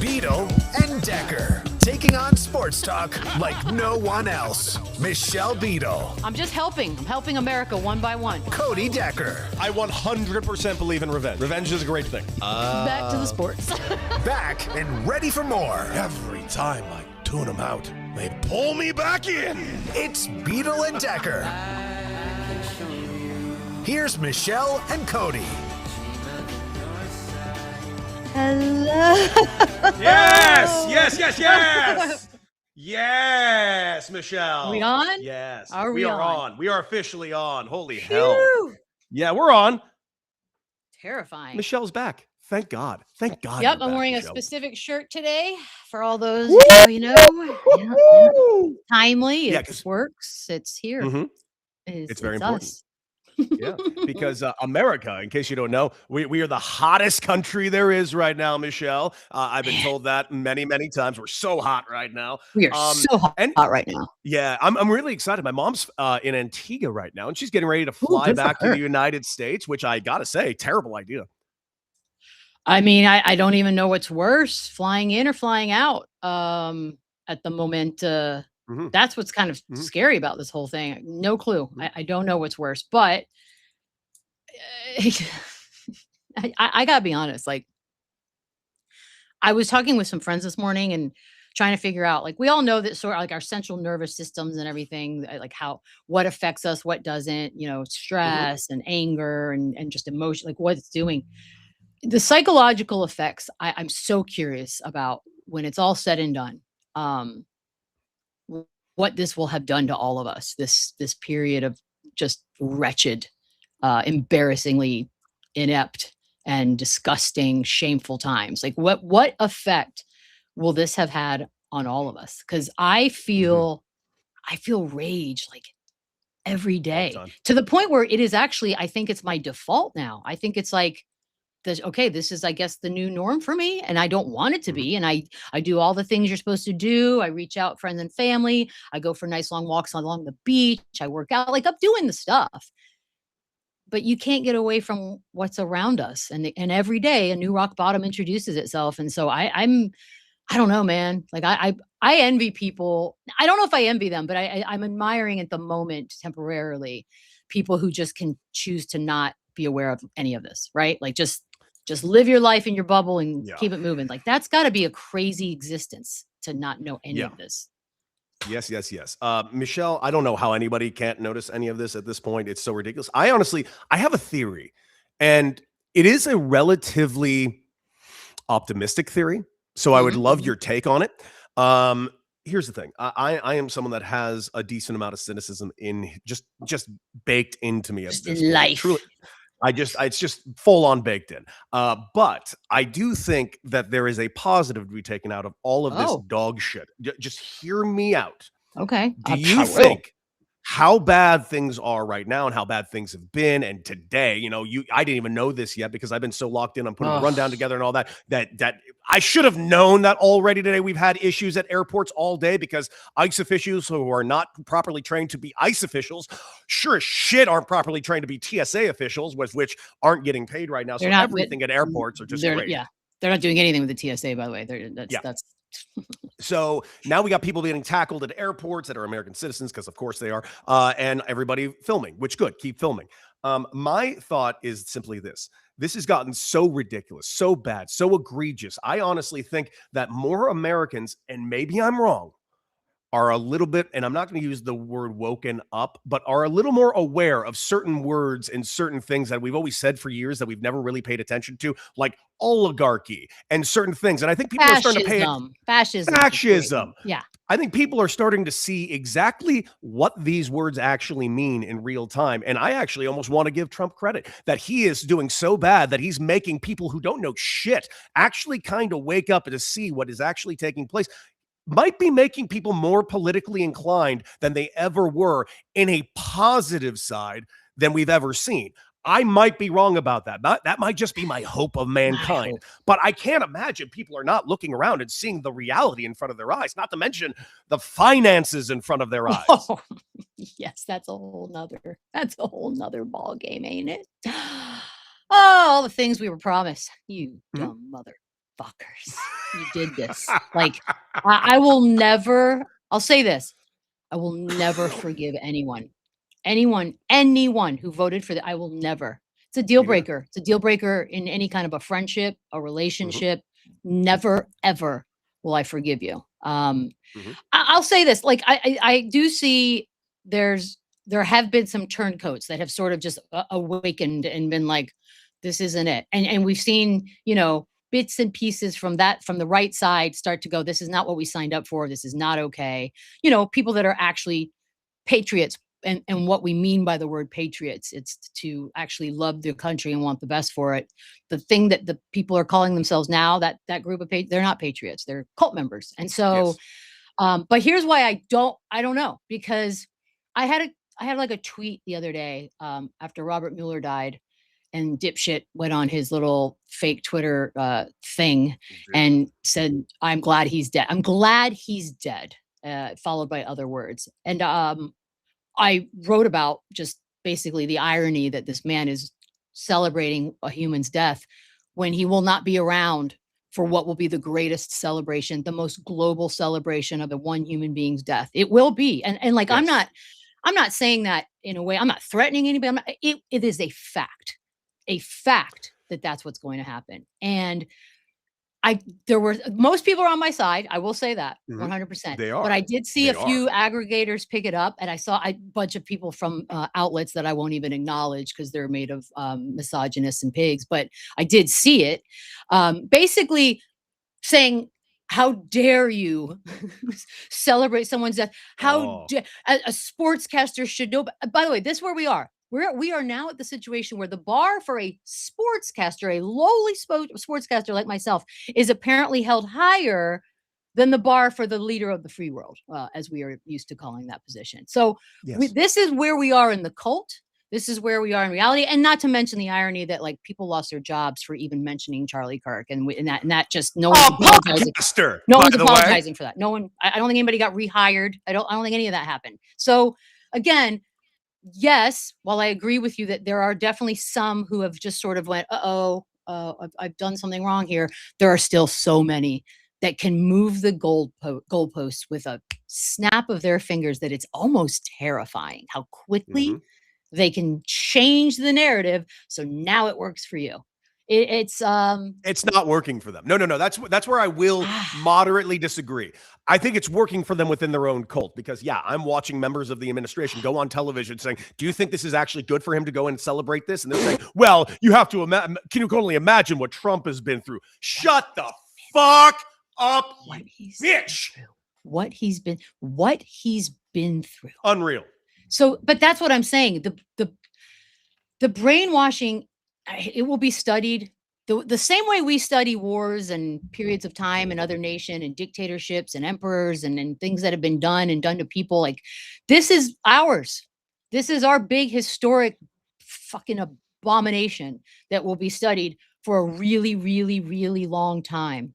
Beadle and Decker, taking on sports talk like no one else. Michelle Beadle. I'm just helping. I'm helping America one by one. Cody Decker. I 100% believe in revenge. Revenge is a great thing. Back to the sports. Back and ready for more. Every time I tune them out, they pull me back in. It's Beadle and Decker. Here's Michelle and Cody. Hello. Yes. Yes, Michelle. Are we on? Yes. Are we we are on? on. We are officially on. Holy hell. Phew. Yeah, we're on. Terrifying. Michelle's back. Thank God. Thank God. Yep, you're I'm back, wearing Michelle. a specific shirt today for all those, Woo! timely. Yeah, It 'cause- works. It's here. Mhm. It's very important. Us. Yeah, because America, in case you don't know, we are the hottest country there is right now, Michelle. I've been told that many, many times. We're so hot right now. We are so hot right now. Yeah, I'm really excited. My mom's in Antigua right now, and she's getting ready to fly good for back to her. the United States, which I gotta say, terrible idea. I mean, I don't even know what's worse, flying in or flying out. At the moment, Mhm. that's what's kind of Mhm. scary about this whole thing. No clue. I don't know what's worse, but I gotta be honest. Like, I was talking with some friends this morning and trying to figure out, like, we all know that sort of like our central nervous systems and everything, like what affects us, what doesn't, stress and anger and just emotion, like what it's doing. The psychological effects, I'm so curious about when it's all said and done. What this will have done to all of us, this period of just wretched, embarrassingly inept and disgusting, shameful times. Like what effect will this have had on all of us? Because I feel rage like every All the day, time. to the point where it is actually, I think it's my default now. I think it's like this is, I guess, the new norm for me, and I don't want it to be. And I do all the things you're supposed to do. I reach out friends and family. I go for nice long walks along the beach. I work out. Like, I'm doing the stuff. But you can't get away from what's around us, and every day a new rock bottom introduces itself. And so I don't know, man. Like I envy people. I don't know if I envy them, but I'm admiring at the moment temporarily people who just can choose to not be aware of any of this, right? Like just live your life in your bubble and Yeah. keep it moving. Like that's got to be a crazy existence to not know any Yeah. of this. Yes. Michelle, I don't know how anybody can't notice any of this at this point. It's so ridiculous. I have a theory, and it is a relatively optimistic theory. So I would love your take on it. Here's the thing. I am someone that has a decent amount of cynicism in just baked into me. Just at this in point. life. Truly, it's just full on baked in. But I do think that there is a positive to be taken out of all of this dog shit. Just hear me out. Okay. Do you think how bad things are right now and how bad things have been? And today, I didn't even know this yet because I've been so locked in on putting a rundown together and all that I should have known that already today. We've had issues at airports all day because ICE officials who are not properly trained to be ICE officials sure as shit aren't properly trained to be TSA officials, which aren't getting paid right now. So everything at airports are just great. Yeah. They're not doing anything with the TSA, by the way. That's So now we got people getting tackled at airports that are American citizens, because of course they are, and everybody filming, which good, keep filming. My thought is simply this. This has gotten so ridiculous, so bad, so egregious. I honestly think that more Americans, and maybe I'm wrong, are a little bit, and I'm not going to use the word woken up, but are a little more aware of certain words and certain things that we've always said for years that we've never really paid attention to, like oligarchy and certain things. And I think people are starting to pay fascism. Yeah. I think people are starting to see exactly what these words actually mean in real time. And I actually almost want to give Trump credit that he is doing so bad that he's making people who don't know shit actually kind of wake up and to see what is actually taking place. Might be making people more politically inclined than they ever were in a positive side than we've ever seen. I might be wrong about that. That might just be my hope of mankind. But I can't imagine people are not looking around and seeing the reality in front of their eyes, not to mention the finances in front of their eyes. Oh, yes, that's a whole nother ball game, ain't it? Oh, all the things we were promised. You dumb mother. motherfuckers, you did this. Like, I will never, I'll say this, I will never forgive anyone who voted for I will never. It's a deal Me neither. breaker. It's a deal breaker in any kind of a friendship, a Mhm, relationship. Never, ever will I forgive you. mhm. I'll say this, like, I do see there have been some turncoats that have sort of just awakened and been like, this isn't it. And we've seen, bits and pieces from the right side start to go, this is not what we signed up for. This is not okay. People that are actually patriots, and what we mean by the word patriots, it's to actually love their country and want the best for it. The thing that the people are calling themselves now, that group of they're not patriots, they're cult members. And so, Yes. but here's why I don't know, because I had like a tweet the other day, after Robert Mueller died, and dipshit went on his little fake Twitter thing Dude. and said, "I'm glad he's dead. I'm glad he's dead." Followed by other words, and I wrote about just basically the irony that this man is celebrating a human's death when he will not be around for what will be the greatest celebration, the most global celebration of the one human being's death. It will be. And like, I'm Yes. not I'm not saying that in a way, I'm not threatening anybody. It is a fact that that's what's going to happen. And there were most people are on my side. I will say that Mhm. 100%. They But are. I did see They a are. few aggregators pick it up, and I saw a bunch of people from outlets that I won't even acknowledge because they're made of misogynists and pigs. But I did see it, basically saying, "How dare you celebrate someone's death? How Oh, dare a sportscaster should know?" By the way, this is where we are. We are now at the situation where the bar for a sportscaster, a lowly sportscaster like myself, is apparently held higher than the bar for the leader of the free world, as we are used to calling that position. So yes. this is where we are in the cult. This is where we are in reality, and not to mention the irony that like people lost their jobs for even mentioning Charlie Kirk, and that just no one's A apologizing. podcaster, No by one's the way. apologizing for that. No one. I don't think anybody got rehired. I don't think any of that happened. So again, yes, while I agree with you that there are definitely some who have just sort of went, "Uh-oh, I've done something wrong here," there are still so many that can move the goalposts with a snap of their fingers that it's almost terrifying how quickly Mhm. they can change the narrative, so now it works for you. It's It's not working for them. No, no, no. That's where I will moderately disagree. I think it's working for them within their own cult because, yeah, I'm watching members of the administration go on television saying, "Do you think this is actually good for him to go and celebrate this?" And they're saying, "Well, you have to imagine. Can you only imagine what Trump has been through?" Shut the fuck up, what you he's been bitch. through. What he's been through. Unreal. So, but that's what I'm saying. The brainwashing, it will be studied the same way we study wars and periods of time in other nation and dictatorships and emperors and things that have been done to people. Like, this is ours. This is our big historic fucking abomination that will be studied for a really, really, really long time.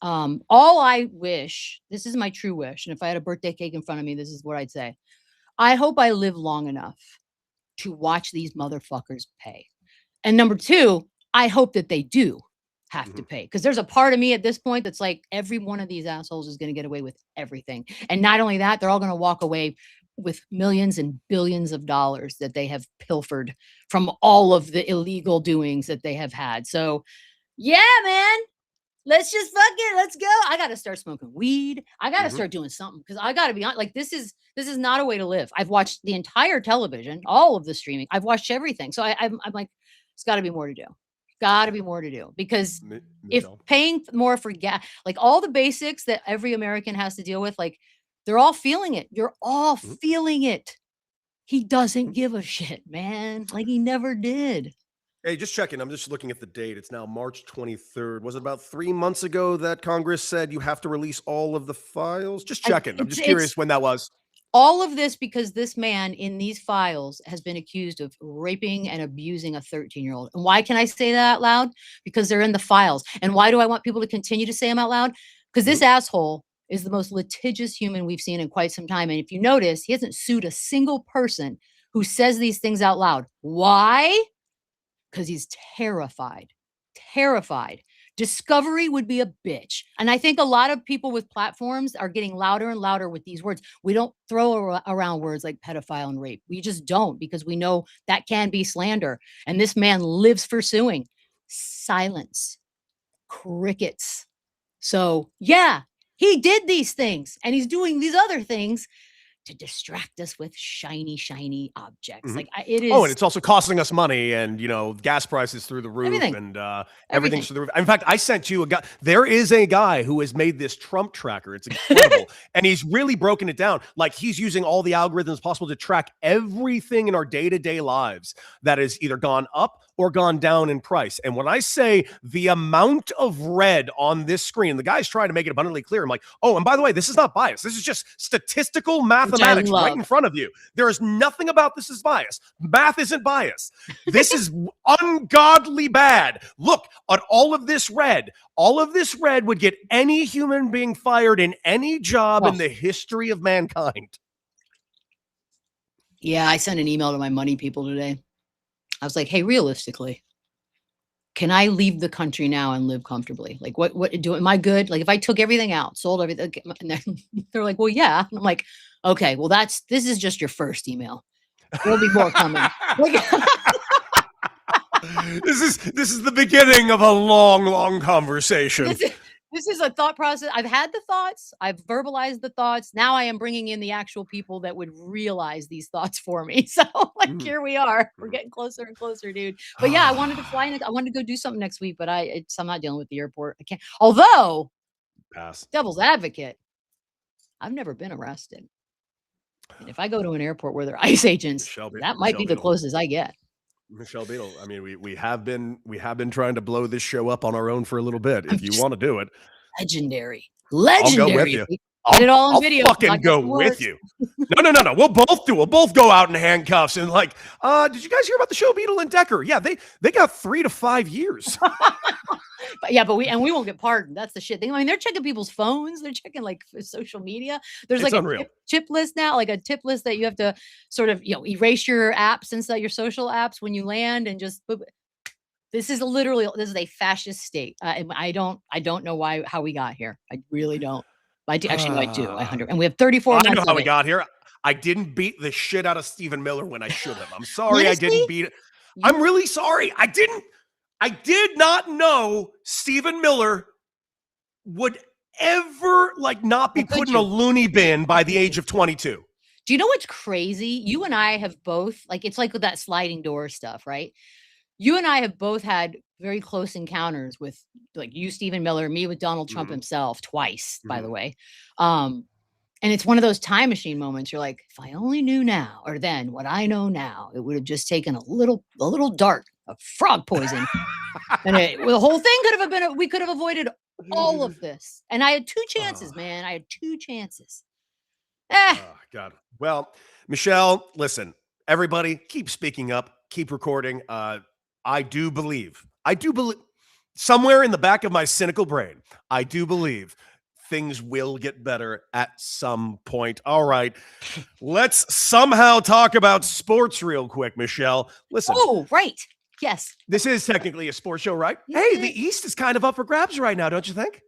All I wish, this is my true wish, and if I had a birthday cake in front of me, this is what I'd say. I hope I live long enough to watch these motherfuckers pay. And number 2, I hope that they do have to Mhm. pay, because there's a part of me at this point that's like, every one of these assholes is gonna get away with everything. And not only that, they're all gonna walk away with millions and billions of dollars that they have pilfered from all of the illegal doings that they have had. So, yeah, man, let's just fuck it. Let's go. I got to start smoking weed. I got to Mhm. start doing something, because I got to be honest. Like, this is not a way to live. I've watched the entire television, all of the streaming. I've watched everything. So I'm like, it's got to be more to do. Got to be more to do, because if Michelle. paying more for gas, like all the basics that every American has to deal with, like, they're all feeling it. You're all Mhm. feeling it. He doesn't Mhm. give a shit, man. Like, he never did. Hey, just checking. I'm just looking at the date. It's now March 23rd. Was it about 3 months ago that Congress said you have to release all of the files? Just I, checking. I'm it's just it's curious when that was. all of this because this man in these files has been accused of raping and abusing a 13-year-old. And why can I say that out loud? Because they're in the files. And why do I want people to continue to say them out loud? Because this Mhm. asshole is the most litigious human we've seen in quite some time. And if you notice, he hasn't sued a single person who says these things out loud. Why? Because he's terrified, terrified Discovery would be a bitch. And I think a lot of people with platforms are getting louder and louder with these words. We don't throw around words like pedophile and rape. We just don't, because we know that can be slander. And this man lives for suing. Silence. Crickets. So, yeah, he did these things and he's doing these other things to distract us with shiny objects. Like it is. Oh, and it's also costing us money, and gas prices through the roof, Everything. and everything's through the roof. In fact, I sent you a guy. There is a guy who has made this Trump tracker. It's incredible, and he's really broken it down. Like, he's using all the algorithms possible to track everything in our day-to-day lives that has either gone up or gone down in price. And when I say the amount of red on this screen, the guy's trying to make it abundantly clear. I'm like, oh, and by the way, this is not bias. This is just statistical mathematics right in front of you. There is nothing about this as bias. Math isn't bias. This is ungodly bad. Look at all of this red. All of this red would get any human being fired in any job in the history of mankind. Yeah, I sent an email to my money people today. I was like, hey, realistically, can I leave the country now and live comfortably? Like, am I good? Like, if I took everything out, sold everything, and they're like, well, yeah. And I'm like, okay, well, this is just your first email. There'll be more coming. This is the beginning of a long conversation. This is a thought process. I've had the thoughts. I've verbalized the thoughts. Now I am bringing in the actual people that would realize these thoughts for me. So here we are. We're getting closer and closer, dude. But yeah, I wanted to fly in. I wanted to go do something next week, but I'm not dealing with the airport. I can't. Although, devil's advocate, I've never been arrested. And if I go to an airport where there are ICE agents, that might be the closest I get. Michelle Beadle, I mean, we have been trying to blow this show up on our own for a little bit. If you want to do it, legendary. I'll go with you. Get it all in video. Fucking go with you. No. We'll both do. We'll both go out in handcuffs and like, did you guys hear about the show Beadle and Decker? Yeah, they got 3 to 5 years. but we won't get pardoned. That's the shit thing. I mean, they're checking people's phones. They're checking like social media. There's like a chip list now, like a tip list that you have to sort of erase your apps and your social apps when you land, and just. This is a fascist state. And I don't know how we got here. I really don't. I do. And we have 34 months. I know how we got here. I didn't beat the shit out of Stephen Miller when I should have. I'm sorry. I didn't beat it. I'm really sorry. I did not know Stephen Miller would ever not be put in a loony bin by the age of 22. Do you know what's crazy? You and I have both, it's like with that sliding door stuff, right? You and I have both had very close encounters with you, Stephen Miller, me with Donald Trump himself twice, by the way. And it's one of those time machine moments. You're like, if I only knew now, or then what I know now, it would have just taken a little dart of frog poison. And the whole thing we could have avoided all of this. And I had 2 chances, man. I had 2 chances. Oh, God. Well, Michelle, listen, everybody keep speaking up, keep recording. I do believe somewhere in the back of my cynical brain, I do believe things will get better at some point. All right. Let's somehow talk about sports real quick, Michelle. Listen. Oh, right. Yes. This is technically a sports show, right? Hey, the East is kind of up for grabs right now, don't you think?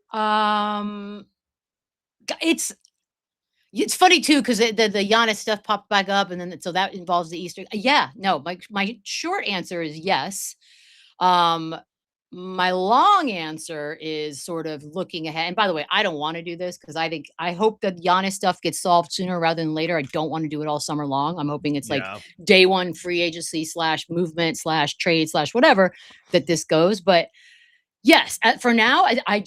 It's funny too, because the Giannis stuff popped back up, and then so that involves the Easter. Yeah, no, my short answer is yes. My long answer is sort of looking ahead. And by the way, I don't want to do this because I hope that Giannis stuff gets solved sooner rather than later. I don't want to do it all summer long. I'm hoping it's day one free agency / movement / trade / whatever that this goes. But yes, for now, I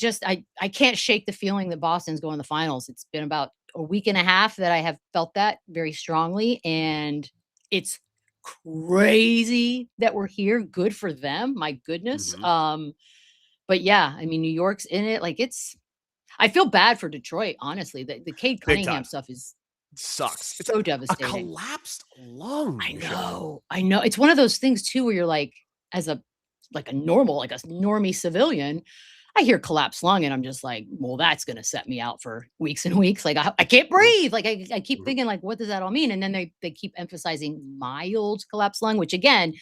can't shake the feeling that Boston's going to the finals. It's been about a week and a half that I have felt that very strongly, and it's crazy that we're here. Good for them. My goodness. But yeah, I mean, New York's in it. I feel bad for Detroit, honestly. The Cade Cunningham stuff sucks. It's so devastating. A collapsed lung. I know. It's one of those things too, where you're as a normie civilian, I hear collapsed lung and I'm just like, well, that's going to set me out for weeks and weeks. I can't breathe. I keep thinking what does that all mean? And then they keep emphasizing mild collapsed lung, which again,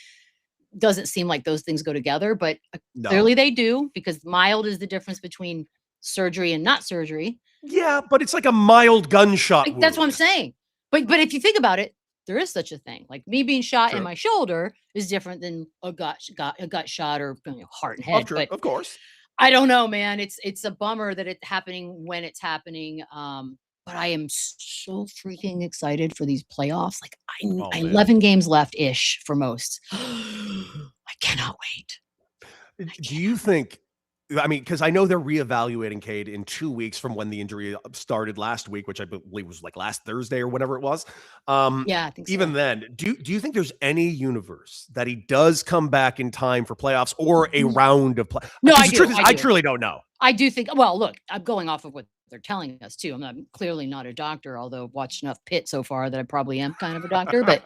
doesn't seem like those things go together, but No. clearly they do, because mild is the difference between surgery and not surgery. Yeah, but it's like a mild gunshot wound. That's what I'm saying. But if you think about it, there is such a thing. Like me being shot in True. my shoulder is different than a gut shot or heart and head. But Of course. I don't know, man. It's a bummer that it's happening when it's happening. But I am so freaking excited for these playoffs. Like Oh, man. 11 games left ish for most. I cannot wait. Do you think? I mean, because I know they're reevaluating Cade in 2 weeks from when the injury started last week, which I believe was like last Thursday or whatever it was. Yeah, I think so. Even then, do you think there's any universe that he does come back in time for playoffs or a round of play? No, I truly don't know. I do think. Well, look, I'm going off of what they're telling us too. I'm clearly not a doctor, although I've watched enough Pitt so far that I probably am kind of a doctor. But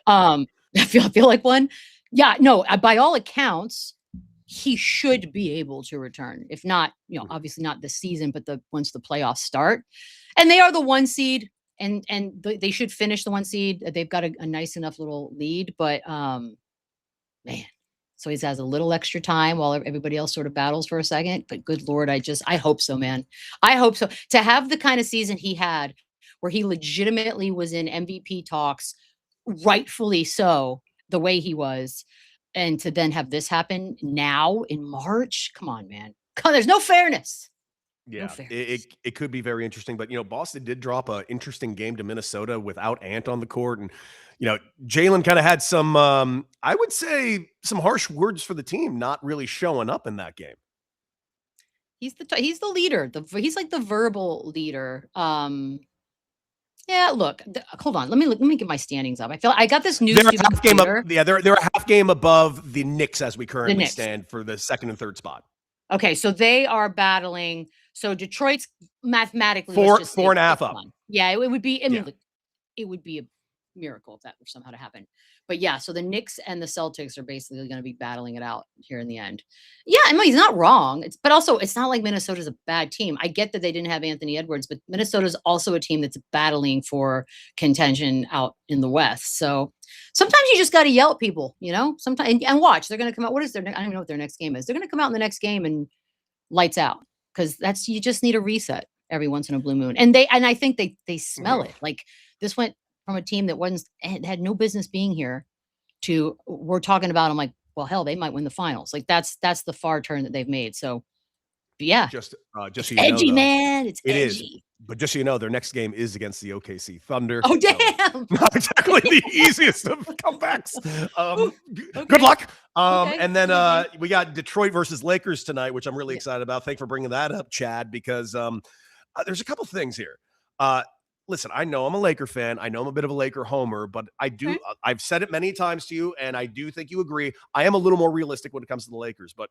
I feel like one. Yeah, no. By all accounts, he should be able to return. If not, obviously not this season, but once the playoffs start, and they are the 1 seed, and they should finish the 1 seed. They've got a nice enough little lead, but man. So he has a little extra time while everybody else sort of battles for a second. But good Lord, I hope so, man. I hope so. To have the kind of season he had where he legitimately was in MVP talks, rightfully so, the way he was, and to then have this happen now in March. Come on, man. Come on, there's no fairness. Yeah, it could be very interesting. But, Boston did drop an interesting game to Minnesota without Ant on the court. And, Jalen kind of had some, I would say, some harsh words for the team, not really showing up in that game. He's the leader. He's like the verbal leader. Yeah, look, hold on. Let me get my standings up. I feel I got this news. They're a half game they're a half game above the Knicks as we currently stand for the second and third spot. Okay, so they are battling. So Detroit's mathematically 4.5 up. Yeah, it would be. I mean, it would be a miracle if that were somehow to happen. But yeah, so the Knicks and the Celtics are basically going to be battling it out here in the end. Yeah, I mean, he's not wrong. But also, it's not like Minnesota's a bad team. I get that they didn't have Anthony Edwards, but Minnesota's also a team that's battling for contention out in the West. So sometimes you just got to yell at people, sometimes and watch. They're going to come out. What is their? I don't even know what their next game is. They're going to come out in the next game and lights out, because you just need a reset every once in a blue moon. And I think they smell it. Like this went from a team that had no business being here to we're talking about them like, well, hell, they might win the finals. Like that's the far turn that they've made. So yeah, just so you edgy, know, man. It's edgy. is. But just so you know, their next game is against the OKC Thunder. Oh, damn. Not exactly the easiest of comebacks. Good luck. And then we got Detroit versus Lakers tonight, which I'm really excited about. Thanks for bringing that up, Chad, because there's a couple things here. Listen, I know I'm a Laker fan. I know I'm a bit of a Laker homer, but I've said it many times to you, and I do think you agree. I am a little more realistic when it comes to the Lakers, but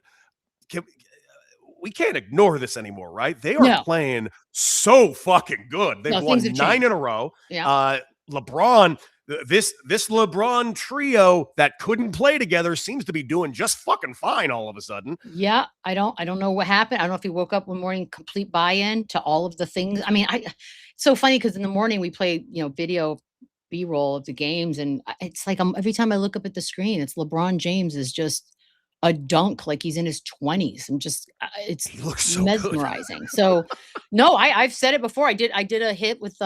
we can't ignore this anymore, right? They are playing so fucking good. They've won 9 in a row. Yeah. LeBron, this LeBron trio that couldn't play together seems to be doing just fucking fine all of a sudden. Yeah, I don't know what happened. I don't know if he woke up one morning, complete buy-in to all of the things. I mean, it's so funny because in the morning we play, video B-roll of the games, and it's like every time I look up at the screen, it's LeBron James is just a dunk like he's in his 20s. I'm just he looks so mesmerizing. Good. So no, I've said it before. I did a hit with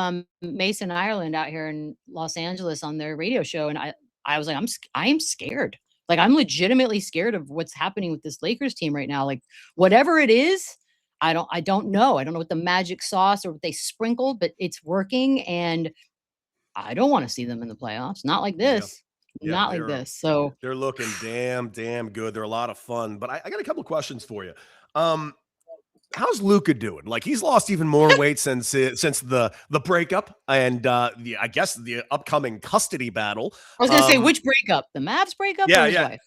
Mason Ireland out here in Los Angeles on their radio show, and I was like, I am scared. Like I'm legitimately scared of what's happening with this Lakers team right now. Like whatever it is, I don't know. I don't know what the magic sauce or what they sprinkled, but it's working, and I don't want to see them in the playoffs. Not like this. Yeah, not like this. So they're looking damn good. They're a lot of fun. But I got a couple of questions for you. How's Luka doing? Like he's lost even more weight since the breakup and I guess the upcoming custody battle. I was gonna say which breakup? The Mavs breakup? Yeah, or his wife?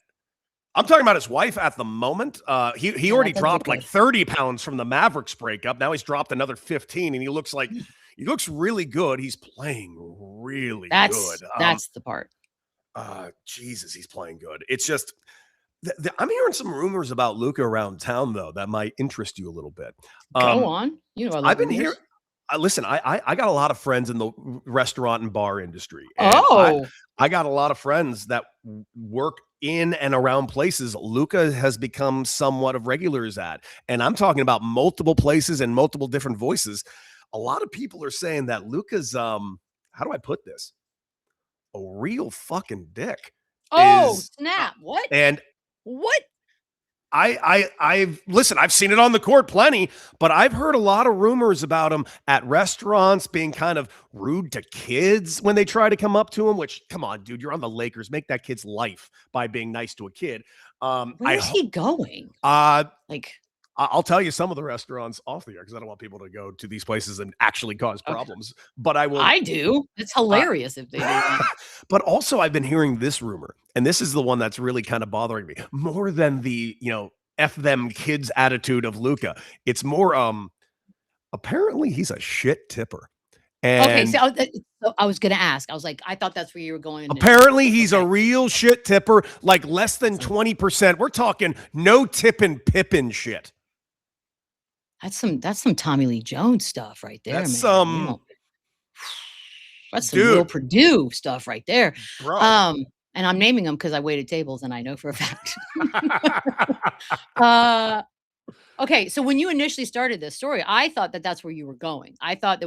I'm talking about his wife at the moment. He already dropped like 30 pounds from the Mavericks breakup. Now he's dropped another 15, and he looks really good. He's playing really good. That's the part. Jesus, he's playing good. It's just I'm hearing some rumors about Luka around town though that might interest you a little bit. Go on. I've been here. Listen, I got a lot of friends in the restaurant and bar industry. And I got a lot of friends that work in and around places Luka has become somewhat of regulars at. And I'm talking about multiple places and multiple different voices. A lot of people are saying that Luka's how do I put this? A real fucking dick. Oh, Is snap. What? and What? I've listen, I've seen it on the court plenty, but I've heard a lot of rumors about him at restaurants being kind of rude to kids when they try to come up to him, which come on, dude, you're on the Lakers. Make that kid's life by being nice to a kid. Where's he going? Like, I'll tell you some of the restaurants off the air because I don't want people to go to these places and actually cause problems. But I will. I do. It's hilarious if they do that. But also, I've been hearing this rumor, and this is the one that's really kind of bothering me more than the F them kids attitude of Luka. It's more apparently he's a shit tipper. And Okay, so I was going to ask. I was like, I thought that's where you were going. Apparently, he's a real shit tipper, like less than 20%. We're talking no tipping Pippin shit. That's some Tommy Lee Jones stuff right there, That's man. That's some real Purdue stuff right there. Bro. And I'm naming them because I waited tables and I know for a fact. Okay, so when you initially started this story, I thought that that's where you were going. I thought it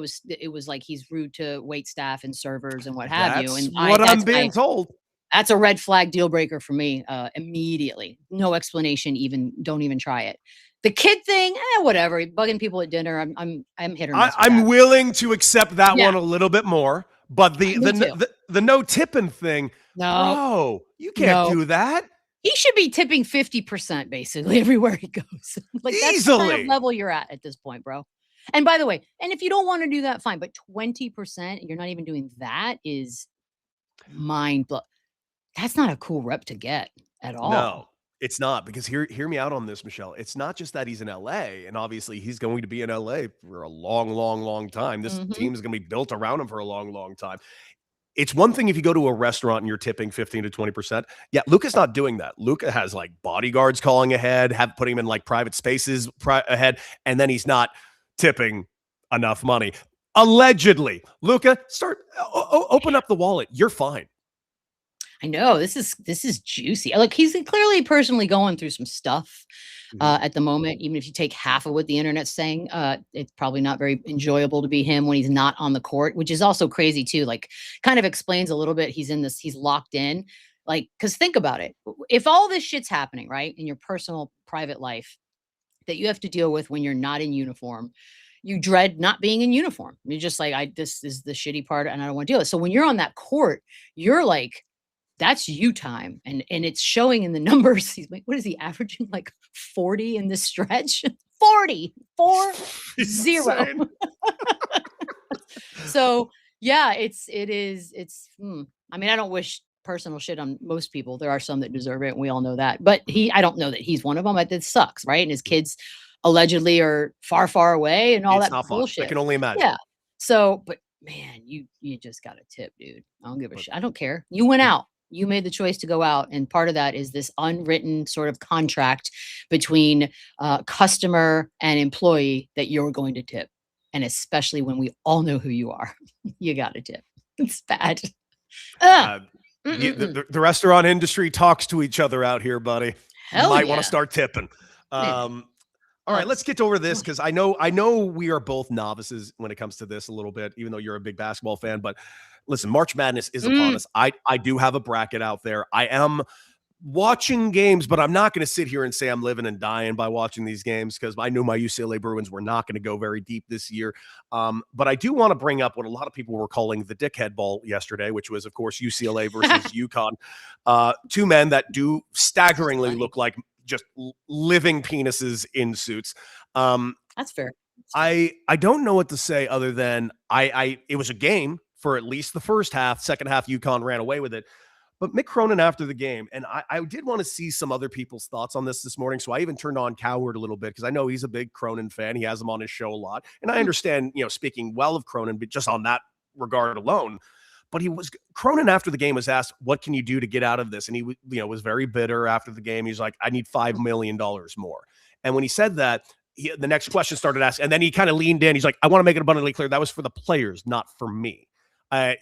was like he's rude to wait staff and servers and what have you. And I'm being told. That's a red flag deal breaker for me immediately. No explanation, don't even try it. The kid thing, whatever. Bugging people at dinner, I'm hit or miss. I'm willing to accept that one a little bit more, but the no tipping thing, no, you can't do that. He should be tipping 50% basically everywhere he goes. Like that's the kind of level you're at this point, bro. And by the way, and if you don't want to do that, fine. But 20%, you're not even doing that is mind blowing. That's not a cool rep to get at all. No. It's not, because hear me out on this, Michelle. It's not just that he's in LA, and obviously he's going to be in LA for a long, long, long time. This team is going to be built around him for a long, long time. It's one thing if you go to a restaurant and you're tipping 15 to 20%. Yeah, Luka's not doing that. Luka has like bodyguards calling ahead, putting him in like private spaces ahead, and then he's not tipping enough money. Allegedly. Luka, open up the wallet. You're fine. I know this is juicy. Like he's clearly personally going through some stuff at the moment. Even if you take half of what the internet's saying, it's probably not very enjoyable to be him when he's not on the court, which is also crazy too. Like kind of explains a little bit. He's locked in. Like, because think about it. If all this shit's happening, right, in your personal private life that you have to deal with when you're not in uniform, you dread not being in uniform. You're just like, this is the shitty part and I don't want to deal with it. So when you're on that court, you're like, that's you time. And it's showing in the numbers. He's like, what is he averaging? Like 40 in this stretch? 40, 40. So yeah, I mean, I don't wish personal shit on most people. There are some that deserve it. And we all know that, but I don't know that he's one of them. It sucks. Right. And his kids allegedly are far, far away and all that bullshit. I can only imagine. Yeah. So, but man, you just got a tip, dude. I don't give a shit. I don't care. You went out. You made the choice to go out. And part of that is this unwritten sort of contract between customer and employee that you're going to tip. And especially when we all know who you are, you got to tip. It's bad. The restaurant industry talks to each other out here, buddy. You might want to start tipping. All right, let's get over this because I know we are both novices when it comes to this a little bit, even though you're a big basketball fan. But listen, March Madness is upon us. I do have a bracket out there. I am watching games, but I'm not going to sit here and say I'm living and dying by watching these games because I knew my UCLA Bruins were not going to go very deep this year. But I do want to bring up what a lot of people were calling the dickhead ball yesterday, which was, of course, UCLA versus UConn. Two men that do staggeringly look like just living penises in suits. That's fair. I don't know what to say other than it was a game for at least the first half. Second half, UConn ran away with it. But Mick Cronin after the game, and I did want to see some other people's thoughts on this morning, so I even turned on Cowherd a little bit because I know he's a big Cronin fan. He has him on his show a lot, and I understand, speaking well of Cronin, but just on that regard alone. But Cronin after the game was asked, "What can you do to get out of this?" And he was very bitter after the game. He's like, "I need $5 million more." And when he said that, the next question started asking, and then he kind of leaned in. He's like, "I want to make it abundantly clear that was for the players, not for me."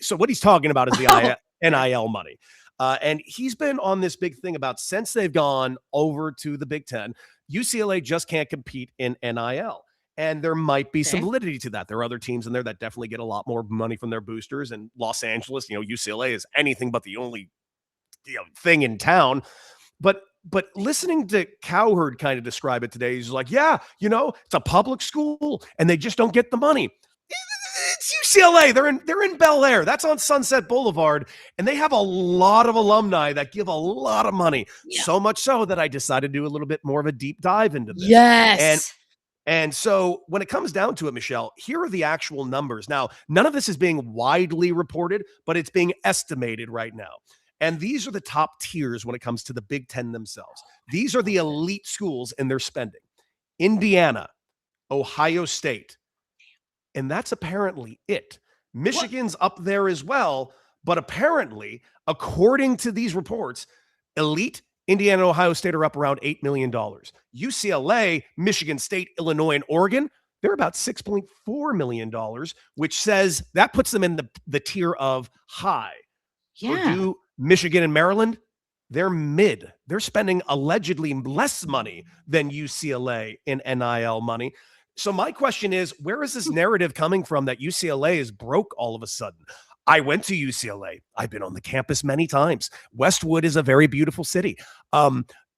So what he's talking about is the NIL money. And he's been on this big thing about since they've gone over to the Big Ten, UCLA just can't compete in NIL. And there might be some Okay. validity to that. There are other teams in there that definitely get a lot more money from their boosters. And Los Angeles, UCLA is anything but the only thing in town. But listening to Cowherd kind of describe it today, he's like, yeah, it's a public school and they just don't get the money. It's UCLA. They're in Bel Air. That's on Sunset Boulevard, and they have a lot of alumni that give a lot of money. Yeah. So much so that I decided to do a little bit more of a deep dive into this. Yes. And so when it comes down to it, Michelle, here are the actual numbers. Now, none of this is being widely reported, but it's being estimated right now. And these are the top tiers when it comes to the Big Ten themselves. These are the elite schools in their spending. Indiana, Ohio State, and that's apparently it. Michigan's up there as well, but apparently, according to these reports, elite Indiana and Ohio State are up around $8 million. UCLA, Michigan State, Illinois, and Oregon, they're about $6.4 million, which says that puts them in the tier of high. Yeah. Purdue, Michigan, and Maryland, they're mid. They're spending allegedly less money than UCLA in NIL money. So my question is, where is this narrative coming from that UCLA is broke all of a sudden? I went to UCLA. I've been on the campus many times. Westwood is a very beautiful city.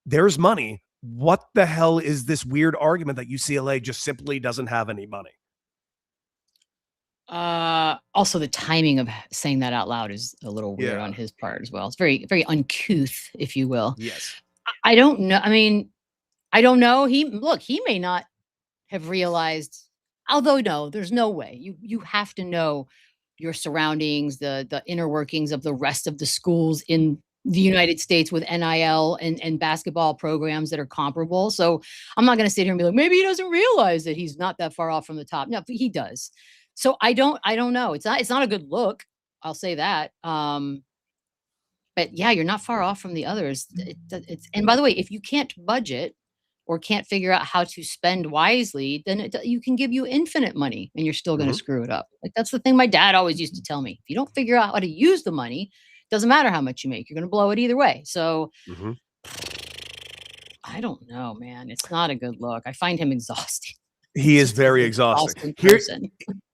There's money. What the hell is this weird argument that UCLA just simply doesn't have any money? Also the timing of saying that out loud is a little weird on his part as well. It's very, very uncouth, if you will. Yes. I don't know. I mean, I don't know. He may not have realized, although no, there's no way. You have to know your surroundings, the inner workings of the rest of the schools in the United States with NIL and basketball programs that are comparable. So I'm not going to sit here and be like, maybe he doesn't realize that he's not that far off from the top. No, he does. So I don't know. It's not a good look. I'll say that. But yeah, you're not far off from the others. And by the way, if you can't budget or can't figure out how to spend wisely, then you can give you infinite money and you're still going to screw it up. Like that's the thing my dad always used to tell me. If you don't figure out how to use the money, doesn't matter how much you make, you're going to blow it either way. So I don't know, man. It's not a good look. I find him exhausting. He is very exhausting.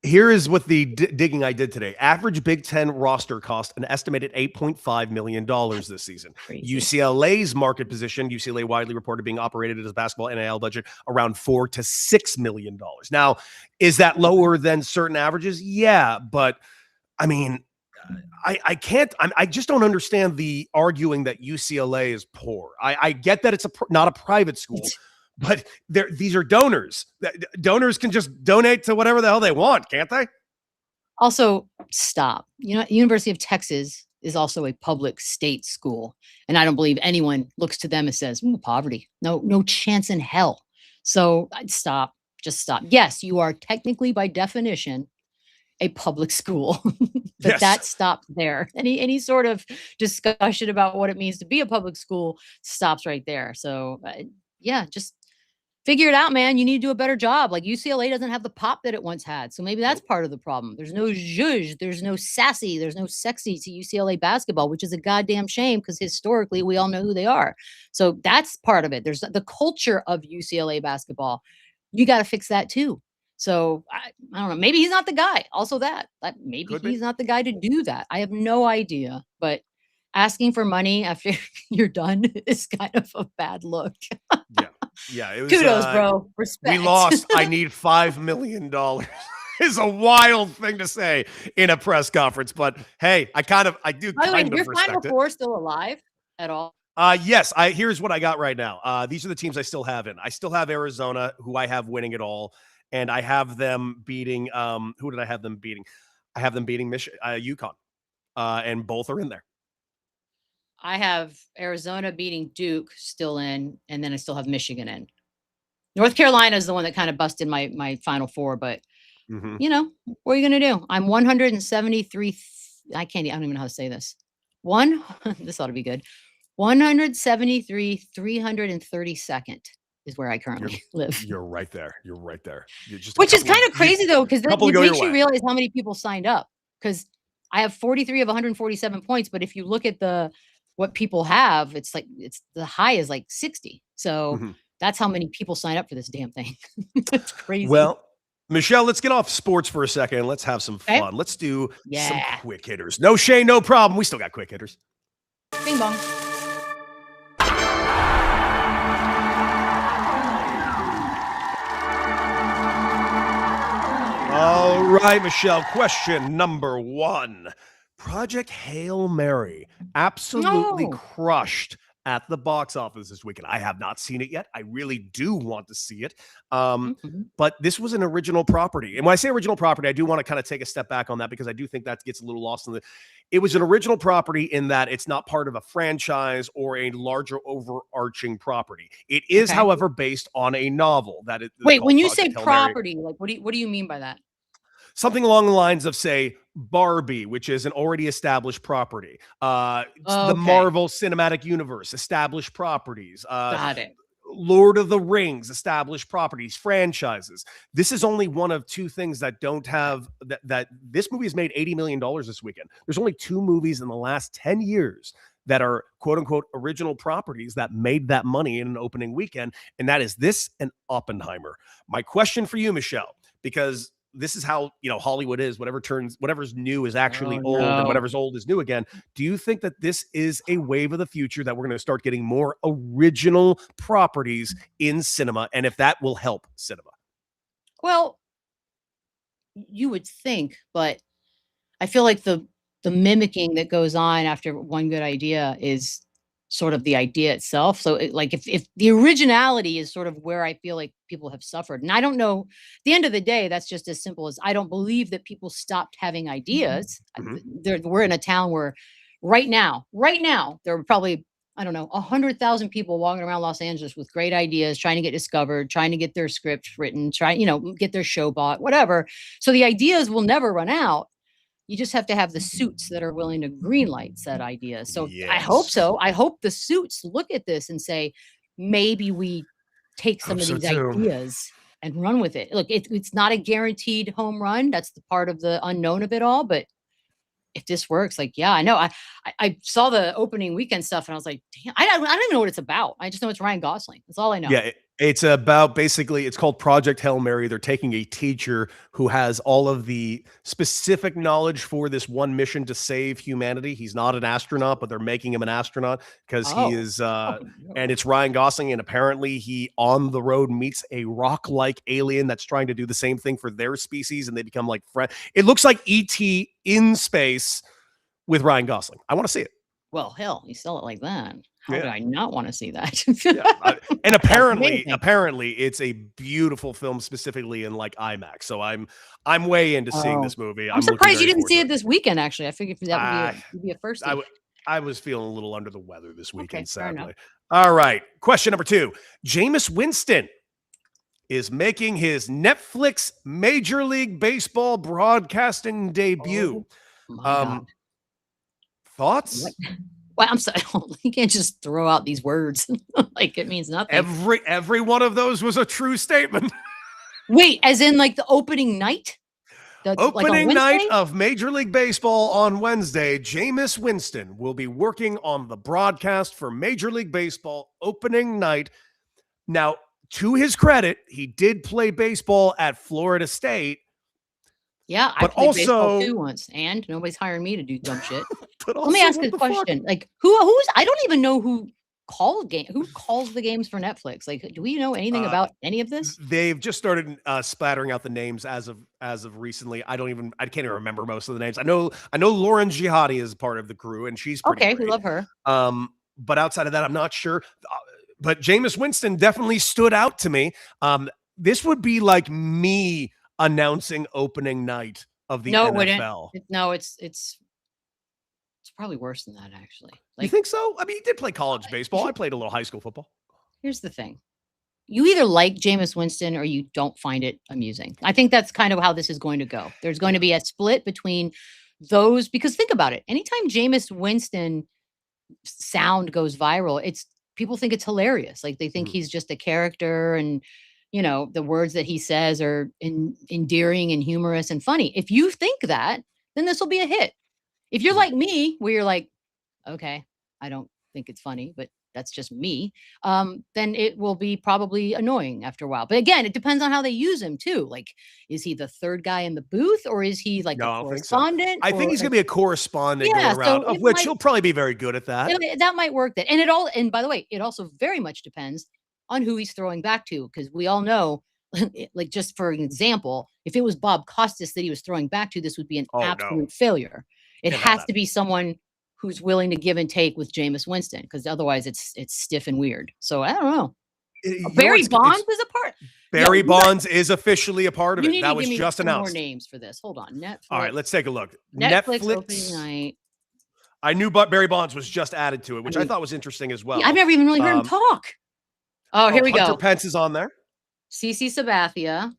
Here is what the digging I did today. Average Big Ten roster cost an estimated $8.5 million this season. Crazy. UCLA's market position, UCLA widely reported being operated as a basketball NIL budget around $4 to $6 million. Now, is that lower than certain averages? Yeah, but I mean, I just don't understand the arguing that UCLA is poor. I get that it's not a private school. But these are donors. Donors can just donate to whatever the hell they want, can't they? Also, stop. University of Texas is also a public state school. And I don't believe anyone looks to them and says, poverty. No chance in hell. So stop. Just stop. Yes, you are technically, by definition, a public school. But that stops there. Any sort of discussion about what it means to be a public school stops right there. So, just figure it out, man. You need to do a better job. Like UCLA doesn't have the pop that it once had. So maybe that's part of the problem. There's no zhuzh, there's no sassy, there's no sexy to UCLA basketball, which is a goddamn shame because historically we all know who they are. So that's part of it. There's the culture of UCLA basketball. You got to fix that too. So I don't know. Maybe he's not the guy. Also maybe he's not the guy to do that. I have no idea. But asking for money after you're done is kind of a bad look. Yeah, it was, kudos, bro. Respect. We lost. I need $5 million. Is a wild thing to say in a press conference, but hey, I do. By the way, is your Final Four still alive at all? Yes. Here's what I got right now. These are the teams I still have in. I still have Arizona, who I have winning it all, and I have them beating. Who did I have them beating? I have them beating UConn, and both are in there. I have Arizona beating Duke still in, and then I still have Michigan in. North Carolina is the one that kind of busted my Final Four, but what are you going to do? I'm 173. I don't even know how to say this. This ought to be good. 173, 332nd is where I currently live. You're right there. Which is kind of crazy though, because it makes you realize how many people signed up. Because I have 43 of 147 points, but if you look at the what people have, it's like the high is like 60. So Mhm. that's how many people sign up for this damn thing. It's crazy. Well, Michelle, let's get off sports for a second and let's have some Okay. fun. Let's do some Yeah. quick hitters. No Shay, no problem. We still got quick hitters. Bing bong. All right, Michelle. Question number 1. Project Hail Mary absolutely No. crushed at the box office this weekend. I have not seen it yet. I really do want to see it. Mhm. But this was an original property. And when I say original property, I do want to kind of take a step back on that because I do think that gets a little lost in the. It was an original property in that it's not part of a franchise or a larger overarching property. It is, Okay. however, based on a novel that is Wait, called when you say Project Hail Mary. property, like what do you mean by that? Something along the lines of, say, Barbie, which is an already established property. The Okay. Marvel Cinematic Universe, established properties. Got it. Lord of the Rings, established properties, franchises. This is only one of 2 things that don't have that this movie has made $80 million this weekend. There's only 2 movies in the last 10 years that are quote unquote original properties that made that money in an opening weekend. And that is this and Oppenheimer. My question for you, Michelle, because this is how Hollywood is. Whatever's new is actually Oh, old, and no. whatever's old is new again. Do you think that this is a wave of the future that we're going to start getting more original properties in cinema, and if that will help cinema? Well, you would think, but I feel like the mimicking that goes on after one good idea is sort of the idea itself. So like if the originality is sort of where I feel like people have suffered. And I don't know, at the end of the day, that's just as simple as I don't believe that people stopped having ideas. Mhm. We're in a town where right now, there are probably, I don't know, 100,000 people walking around Los Angeles with great ideas, trying to get discovered, trying to get their scripts written, get their show bought, whatever. So the ideas will never run out. You just have to have the suits that are willing to greenlight said ideas. So I hope Yes. so. I hope the suits look at this and say, maybe we take some Hope of so these too. ideas and run with it. Look, it's not a guaranteed home run. That's the part of the unknown of it all. But if this works, like, yeah, I know. I saw the opening weekend stuff and I was like, damn, I don't even know what it's about. I just know it's Ryan Gosling. That's all I know. Yeah, it's about basically it's called Project Hail Mary. They're taking a teacher who has all of the specific knowledge for this one mission to save humanity. He's not an astronaut, but they're making him an astronaut because he Oh. is Oh and no. it's Ryan Gosling, and apparently he on the road meets a rock-like alien that's trying to do the same thing for their species, and they become like friends. It looks like ET in space with Ryan Gosling. I want to see it. Well, hell, you sell it like that. How Yeah. did I not want to see that? Yeah, and Sounds apparently, amazing. apparently, it's a beautiful film, specifically in like IMAX. So I'm way into seeing Oh, this movie. I'm I'm looking surprised you very didn't forward see to it it. this weekend, actually. I figured that I would be a I, firstie. w- I was feeling a little under the weather this Okay, weekend, fair enough. sadly. All right, question number 2. Jameis Winston is making his Netflix Major League Baseball broadcasting debut. Oh my god. Um, What? thoughts? Well, I'm sorry. You can't just throw out these words like it means nothing. Every one of those was a true statement. Wait, as in like the opening night? Like on Opening night Wednesday? of Major League Baseball on Wednesday, Jameis Winston will be working on the broadcast for Major League Baseball opening night. Now, to his credit, he did play baseball at Florida State, Yeah, I but played baseball also, too once, and nobody's hiring me to do dumb shit. but Let me also, ask what a the fuck? question. Like who's I don't even know who calls the games for Netflix. Like, do we know anything Uh, about any of this? they've just started splattering out the names as of recently. I can't even remember most of the names. I know Lauren Jihadi is part of the crew, and she's pretty Okay, we great. love her. But outside of that, I'm not sure. But Jameis Winston definitely stood out to me. This would be like me announcing opening night of the No, it wouldn't. NFL. No, it's probably worse than that actually. You Like, think so? I mean, he did play college baseball. I played a little high school football. here's the thing. You either like Jameis Winston or you don't find it amusing. I think that's kind of how this is going to go. There's going to Yeah. be a split between those because think about it. Anytime Jameis Winston sound goes viral, it's people think it's hilarious. Like they think Mhm. he's just a character and the words that he says are endearing and humorous and funny. If you think that, then this will be a hit. If you're Mhm. like me, where you're like, okay, I don't think it's funny, but that's just me, then it will be probably annoying after a while. But again, it depends on how they use him too. Like, is he the third guy in the booth, or is he like No, a I don't think so. correspondent? I think Or he's going to be a correspondent yeah, going so around, of it which might he'll probably be very good at that. that might work. That and by the way, it also very much depends on who he's throwing back to, because we all know, like just for an example, if it was Bob Costas that he was throwing back to, this would be an Oh, no. absolute failure. It Can't have has that. to be someone who's willing to give and take with Jameis Winston, because otherwise it's stiff and weird. So I don't know. You know, Barry Bonds is a part. Barry Yeah, Bonds is officially a part of you it. need That to was give me just two more announced. names for this. Hold on, Netflix. All right, let's take a look. Netflix opening night. I knew Barry Bonds was just added to it, which I thought was interesting as well. Yeah, I've never even really heard him talk. Oh, here we Hunter go. Pence is on there. CC Sabathia.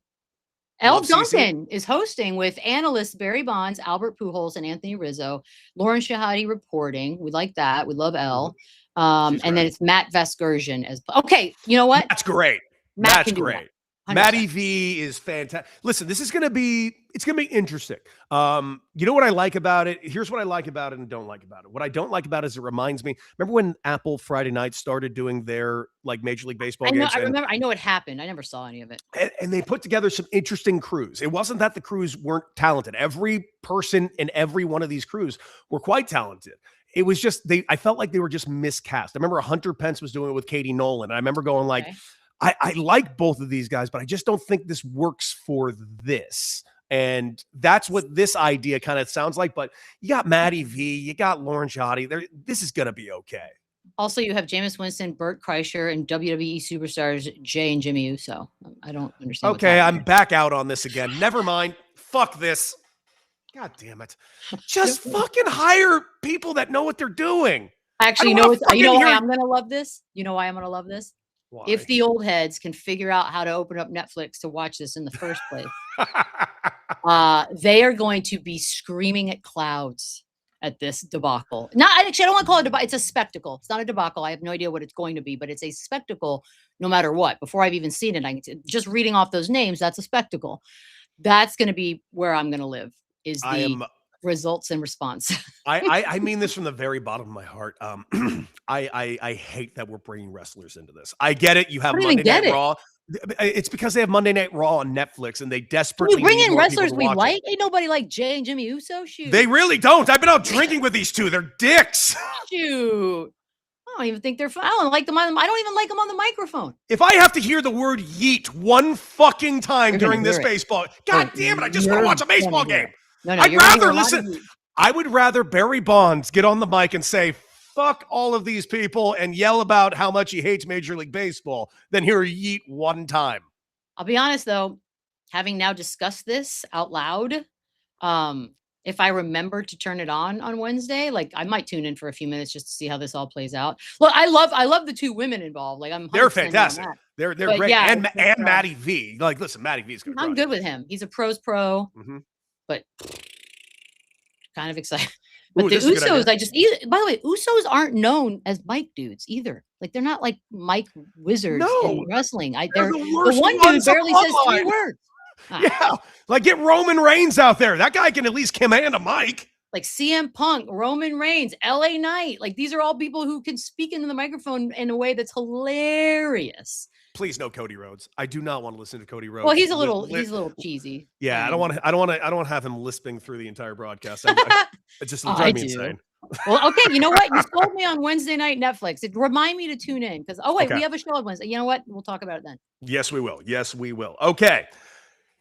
L. Duncan is hosting with analysts Barry Bonds, Albert Pujols, and Anthony Rizzo. Lauren Shahadi reporting. We like that. We love L. And then it's Matt Vasgersian as okay. You know what? That's great. Matt That's great. Matty V is fantastic. Listen, this is going to be interesting. You know what I like about it? Here's what I like about it and don't like about it. What I don't like about it is it reminds me, remember when Apple Friday night started doing their like Major League Baseball games? I know it happened. I never saw any of it. And they put together some interesting crews. It wasn't that the crews weren't talented. Every person in every one of these crews were quite talented. It was just, I felt like they were just miscast. I remember Hunter Pence was doing it with Katie Nolan. I remember going like, I like both of these guys, but I just don't think this works for this. And that's what this idea kind of sounds like. But you got Matty V, you got Lauren Shahadi. This is going to be okay. Also, you have Jameis Winston, Burt Kreischer, and WWE superstars Jay and Jimmy Uso. I don't understand. Okay, I'm back out on this again. Never mind. Fuck this. God damn it. Just fucking hire people that know what they're doing. Actually, you know why I'm going to love this? You know why I'm going to love this? Why? If the old heads can figure out how to open up Netflix to watch this in the first place, they are going to be screaming at clouds at this debacle. Actually, I don't want to call it a debacle. It's a spectacle. It's not a debacle. I have no idea what it's going to be, but it's a spectacle no matter what. Before I've even seen it, just reading off those names, that's a spectacle. That's going to be where I'm going to live, is the results and response. I mean this from the very bottom of my heart. I hate that we're bringing wrestlers into this. I get it. You have Monday Night Raw. It's because they have Monday Night Raw on Netflix, and they desperately bring in wrestlers we like. Ain't nobody like Jay and Jimmy Uso. Shoot, they really don't. I've been out drinking with these two. They're dicks. Shoot, I don't even think they're fun. I don't like them I don't even like them on the microphone. If I have to hear the word yeet one fucking time during this baseball, God damn it! I just want to watch a baseball game. No, I'd rather listen. I would rather Barry Bonds get on the mic and say, fuck all of these people and yell about how much he hates Major League Baseball than hear yeet one time. I'll be honest, though, having now discussed this out loud, if I remember to turn it on Wednesday, like I might tune in for a few minutes just to see how this all plays out. Look, I love the two women involved. Like they're fantastic. They're great. Yeah, and Matty V. Like, listen, Matty V's good. I'm good with him. He's a pro's pro. Mm-hmm. But kind of excited. But the Usos, by the way, Usos aren't known as mic dudes either. Like they're not like mic wizards in wrestling. They're the one dude barely says 3 words. Yeah, like get Roman Reigns out there. That guy can at least command a mic. Like CM Punk, Roman Reigns, LA Knight. Like these are all people who can speak into the microphone in a way that's hilarious. Please no Cody Rhodes. I do not want to listen to Cody Rhodes. Well, he's a little cheesy. Yeah, I don't want to have him lisping through the entire broadcast. It just drives me insane. Well, okay, you know what? You sold me on Wednesday night Netflix. Remind me to tune in because we have a show on Wednesday. You know what? We'll talk about it then. Yes, we will. Yes, we will. Okay.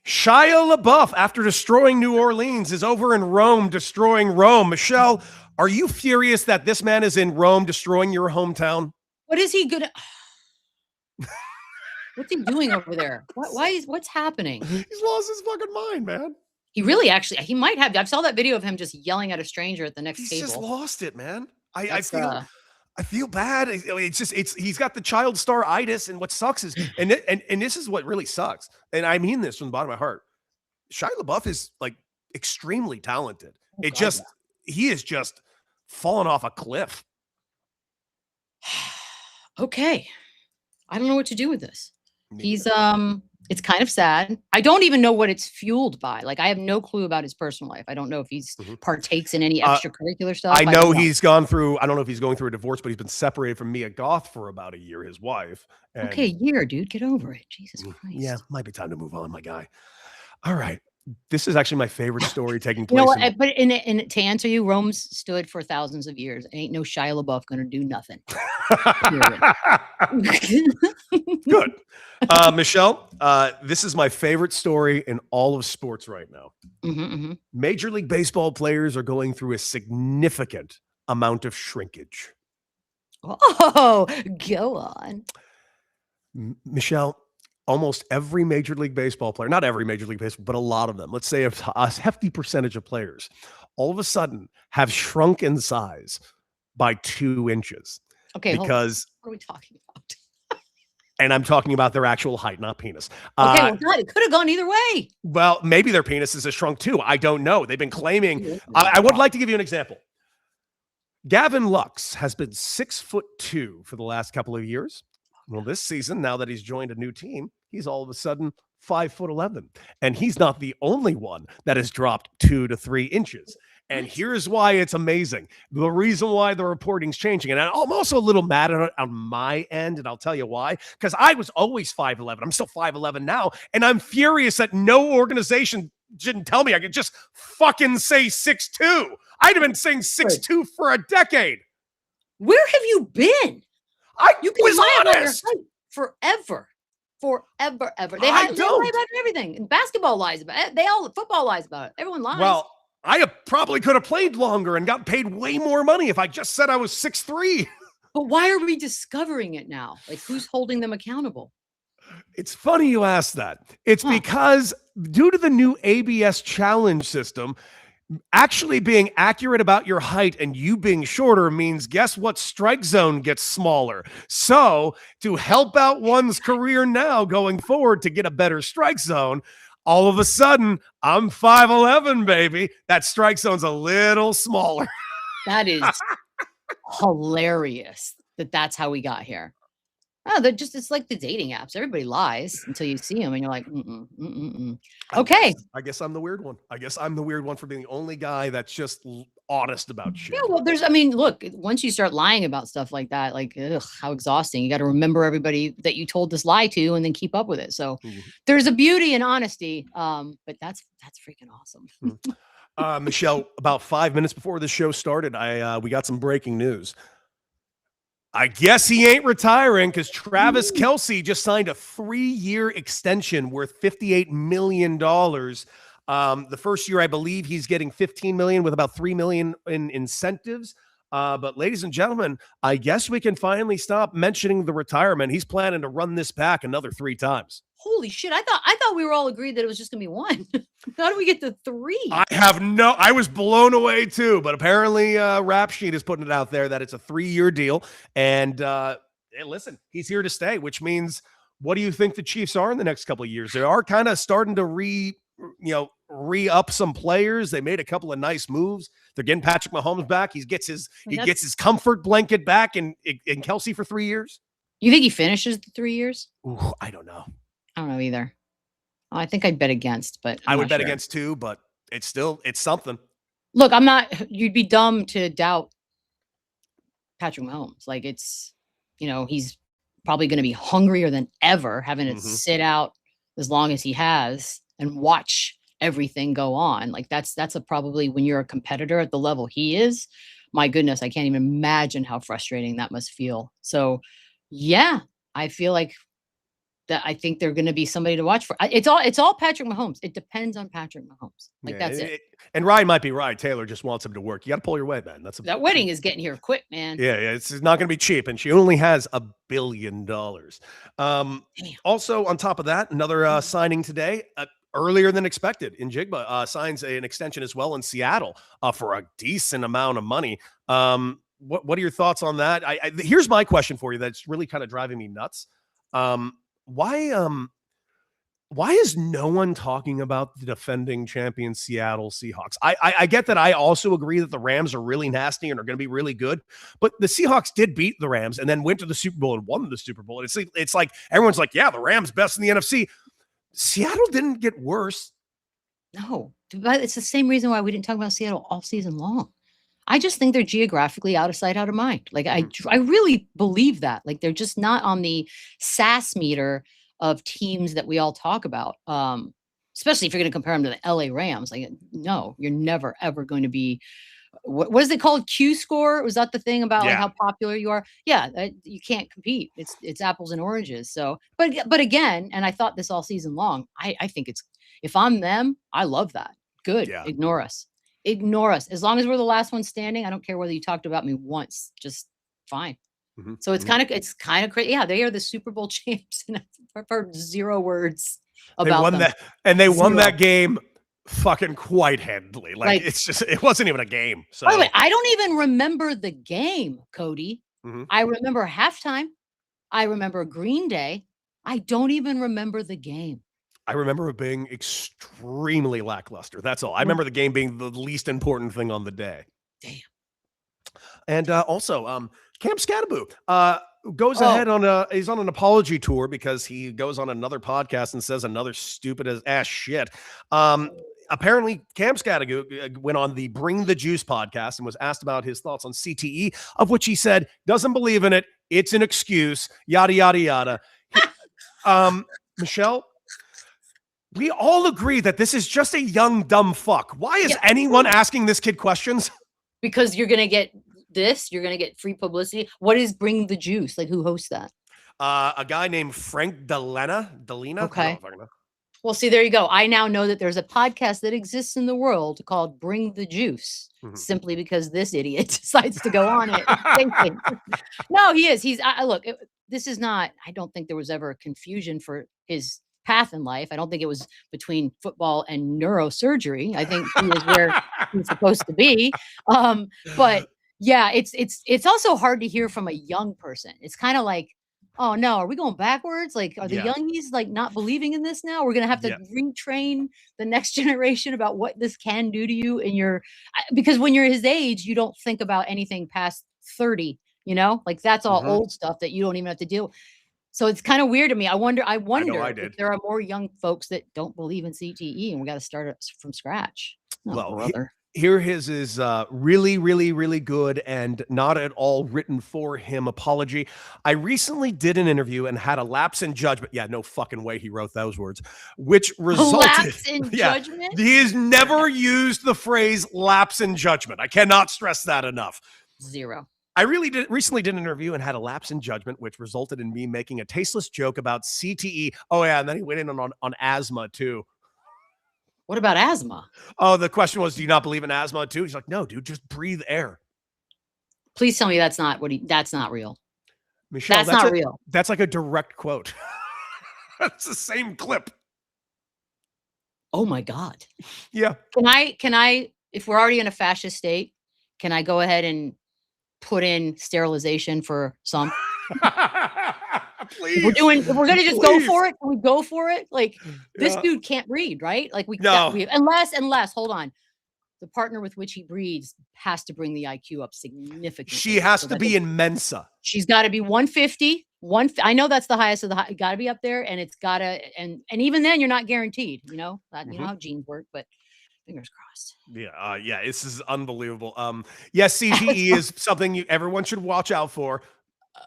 Shia LaBeouf, after destroying New Orleans, is over in Rome destroying Rome. Michelle, are you furious that this man is in Rome destroying your hometown? What is he good at? What's he doing over there? What's happening? He's lost his fucking mind, man. He really he might have. I saw that video of him just yelling at a stranger at the next table. He's just lost it, man. I feel bad. He's got the child star-itis, and what sucks is, and this is what really sucks, and I mean this from the bottom of my heart. Shia LaBeouf is like extremely talented. He is just fallen off a cliff. Okay. I don't know what to do with this. He's It's kind of sad. I don't even know what it's fueled by. Like, I have no clue about his personal life. I don't know if he's partakes in any extracurricular stuff. I don't know he's gone through, I don't know if he's going through a divorce, but he's been separated from Mia Goth for about a year, his wife. And Okay, a year, dude. Get over it. Jesus Christ. yeah, might be time to move on, my guy. All right. This is actually my favorite story taking You place. know what? But to answer you, Rome's stood for thousands of years. Ain't no Shia LaBeouf gonna do nothing. Good. Michelle, this is my favorite story in all of sports right now. Major League Baseball players are going through a significant amount of shrinkage. Oh, go on. Michelle, almost every Major League Baseball player, not every Major League Baseball, but a lot of them, let's say a hefty percentage of players, all of a sudden have shrunk in size by 2 inches. Okay, because what are we talking about? And I'm talking about their actual height, not penis. Okay, well, God, it could have gone either way. Well, maybe their penises have shrunk too. I don't know. They've been claiming. I would like to give you an example. Gavin Lux has been 6'2" for the last couple of years. Well, this season, now that he's joined a new team, he's all of a sudden 5'11", and he's not the only one that has dropped 2 to 3 inches. And here's why it's amazing. The reason why the reporting's changing, and I'm also a little mad at it on my end, and I'll tell you why. Because I was always 5'11". I'm still 5'11" now, and I'm furious that no organization didn't tell me I could just fucking say 6'2". I'd have been saying 6'2" for a decade. Where have you been? You can was lie about your honest. height forever. Ever. They I lie don't. about everything. And basketball lies about it. Football lies about it. Everyone lies. Well, I probably could have played longer and got paid way more money if I just said I was 6'3". But why are we discovering it now? Like, who's holding them accountable? It's funny you ask that. It's because due to the new ABS challenge system, actually being accurate about your height and you being shorter means, guess what? Strike zone gets smaller. So to help out one's career now going forward to get a better strike zone, all of a sudden, I'm 5'11", baby. That strike zone's a little smaller. That is hilarious that's how we got here. Oh, it's like the dating apps. Everybody lies until you see them and you're like, okay. I guess I'm the weird one. I guess I'm the weird one for being the only guy that's just honest about shit. Yeah, well, look, once you start lying about stuff like that, like, ugh, how exhausting. You got to remember everybody that you told this lie to and then keep up with it. So there's a beauty in honesty. But that's freaking awesome. Michelle, about 5 minutes before the show started, we got some breaking news. I guess he ain't retiring because Travis Kelce just signed a 3-year extension worth $58 million. The first year, I believe he's getting $15 million with about $3 million in incentives. But ladies and gentlemen, I guess we can finally stop mentioning the retirement. He's planning to run this back another 3 times. Holy shit. I thought we were all agreed that it was just gonna be 1. How do we get to 3? I was blown away too, but apparently Rap Sheet is putting it out there that it's a 3-year deal. And hey, listen, he's here to stay, which means, what do you think the Chiefs are in the next couple of years? They are kind of starting to re-up some players. They made a couple of nice moves. They're getting Patrick Mahomes back. He gets his comfort blanket back in Kelce for 3 years. You think he finishes the 3 years? Ooh, I don't know. I don't know either. I think I'd bet against, but I would bet against too, but it's something. Look, you'd be dumb to doubt Patrick Mahomes. Like, it's, he's probably going to be hungrier than ever, having to sit out as long as he has and watch everything go on. Like, that's probably, when you're a competitor at the level he is, my goodness, I can't even imagine how frustrating that must feel. So yeah, I feel like that. I think they're going to be somebody to watch for. It's all Patrick Mahomes. It depends on Patrick Mahomes. Like, that's it. And Ryan might be right. Taylor just wants him to work. You got to pull your weight, man. That wedding is getting here quick, man. Yeah, it's not going to be cheap. And she only has $1 billion. Also, on top of that, another signing today, earlier than expected. Njigba signs an extension as well in Seattle for a decent amount of money. What are your thoughts on that? Here's my question for you that's really kind of driving me nuts. Why is no one talking about the defending champion Seattle Seahawks? I get that. I also agree that the Rams are really nasty and are going to be really good, but the Seahawks did beat the Rams and then went to the Super Bowl and won the Super Bowl. And it's like everyone's like, yeah, the Rams best in the NFC. Seattle didn't get worse. No, but it's the same reason why we didn't talk about Seattle all season long. I just think they're geographically out of sight, out of mind. Like I really believe that. Like they're just not on the SAS meter of teams that we all talk about. Especially if you're going to compare them to the LA Rams. Like, no, you're never ever going to be. What is it called? Q score? Was that the thing about like how popular you are? Yeah, you can't compete. It's apples and oranges. So, but again, and I thought this all season long. I think it's, if I'm them, I love that. Good. Yeah. Ignore us. Ignore us. As long as we're the last one standing, I don't care whether you talked about me once. Just fine. So it's kind of crazy. Yeah, they are the Super Bowl champs, and I've heard 0 words about they won them. that, and they won that game fucking quite handily. Like it's just, it wasn't even a game. So by the way, I don't even remember the game, Cody. I remember halftime. I remember Green Day. I don't even remember the game. I remember it being extremely lackluster. That's all. I remember the game being the least important thing on the day. Damn. And also, Cam Scattaboo goes ahead on he's on an apology tour because he goes on another podcast and says another stupid as ass shit. Apparently, Cam Scattaboo went on the Bring the Juice podcast and was asked about his thoughts on CTE, of which he said doesn't believe in it. It's an excuse. Yada yada yada. Michelle, we all agree that this is just a young dumb fuck. Why is anyone asking this kid questions? Because you're gonna get this. You're gonna get free publicity. What is Bring the Juice? Like, who hosts that? A guy named Frank Delena. Okay. Well, see, there you go. I now know that there's a podcast that exists in the world called Bring the Juice, simply because this idiot decides to go on it. Thinking. No, he is. Look, this is not, I don't think there was ever a confusion for his path in life. I don't think it was between football and neurosurgery. I think he was where he's supposed to be. But yeah, it's also hard to hear from a young person. It's kind of like, oh no, are we going backwards? Like, are the youngies like not believing in this now? We're gonna have to retrain the next generation about what this can do to you in your, because when you're his age, you don't think about anything past 30. You know, like that's all old stuff that you don't even have to deal. So it's kind of weird to me. I wonder if there are more young folks that don't believe in CTE and we got to start it from scratch. Oh, well, brother. Here his is really, really, really good and not at all written for him apology. I recently did an interview and had a lapse in judgment. Yeah, no fucking way he wrote those words, which resulted lapse in judgment. He has never used the phrase lapse in judgment. I cannot stress that enough. 0. I recently did an interview and had a lapse in judgment, which resulted in me making a tasteless joke about CTE. Oh yeah, and then he went in on asthma too. What about asthma? Oh, the question was, do you not believe in asthma too? He's like, no, dude, just breathe air. Please tell me that's not real. Michelle, that's not real. That's like a direct quote. That's the same clip. Oh my God. Yeah. Can I, if we're already in a fascist state, can I go ahead and put in sterilization for some? Please. If we're gonna just go for it. Can we go for it? Like this dude can't breed, right? Like unless hold on, the partner with which he breeds has to bring the IQ up significantly. She has to be in Mensa. She's got to be 150. I know that's the highest of the high. Got to be up there, and it's got to, and even then you're not guaranteed. You know you know how genes work, but fingers crossed. Yeah, this is unbelievable. Yes, CTE is something everyone should watch out for.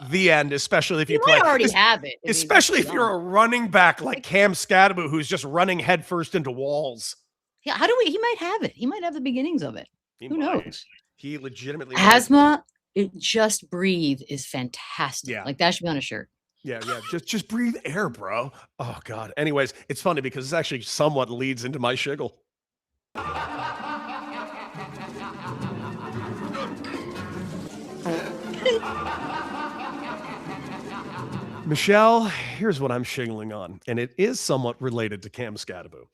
The end, especially if you play. Already have it, especially if you're a running back like Cam Scattaboo, who's just running headfirst into walls. Yeah, he might have it. He might have the beginnings of it. Who knows? He legitimately asthma. Just breathe is fantastic. Yeah, like that should be on a shirt. Yeah. Just breathe air, bro. Oh God. Anyways, it's funny because this actually somewhat leads into my shiggle. Michelle, here's what I'm shingling on, and it is somewhat related to Cam Scattaboo.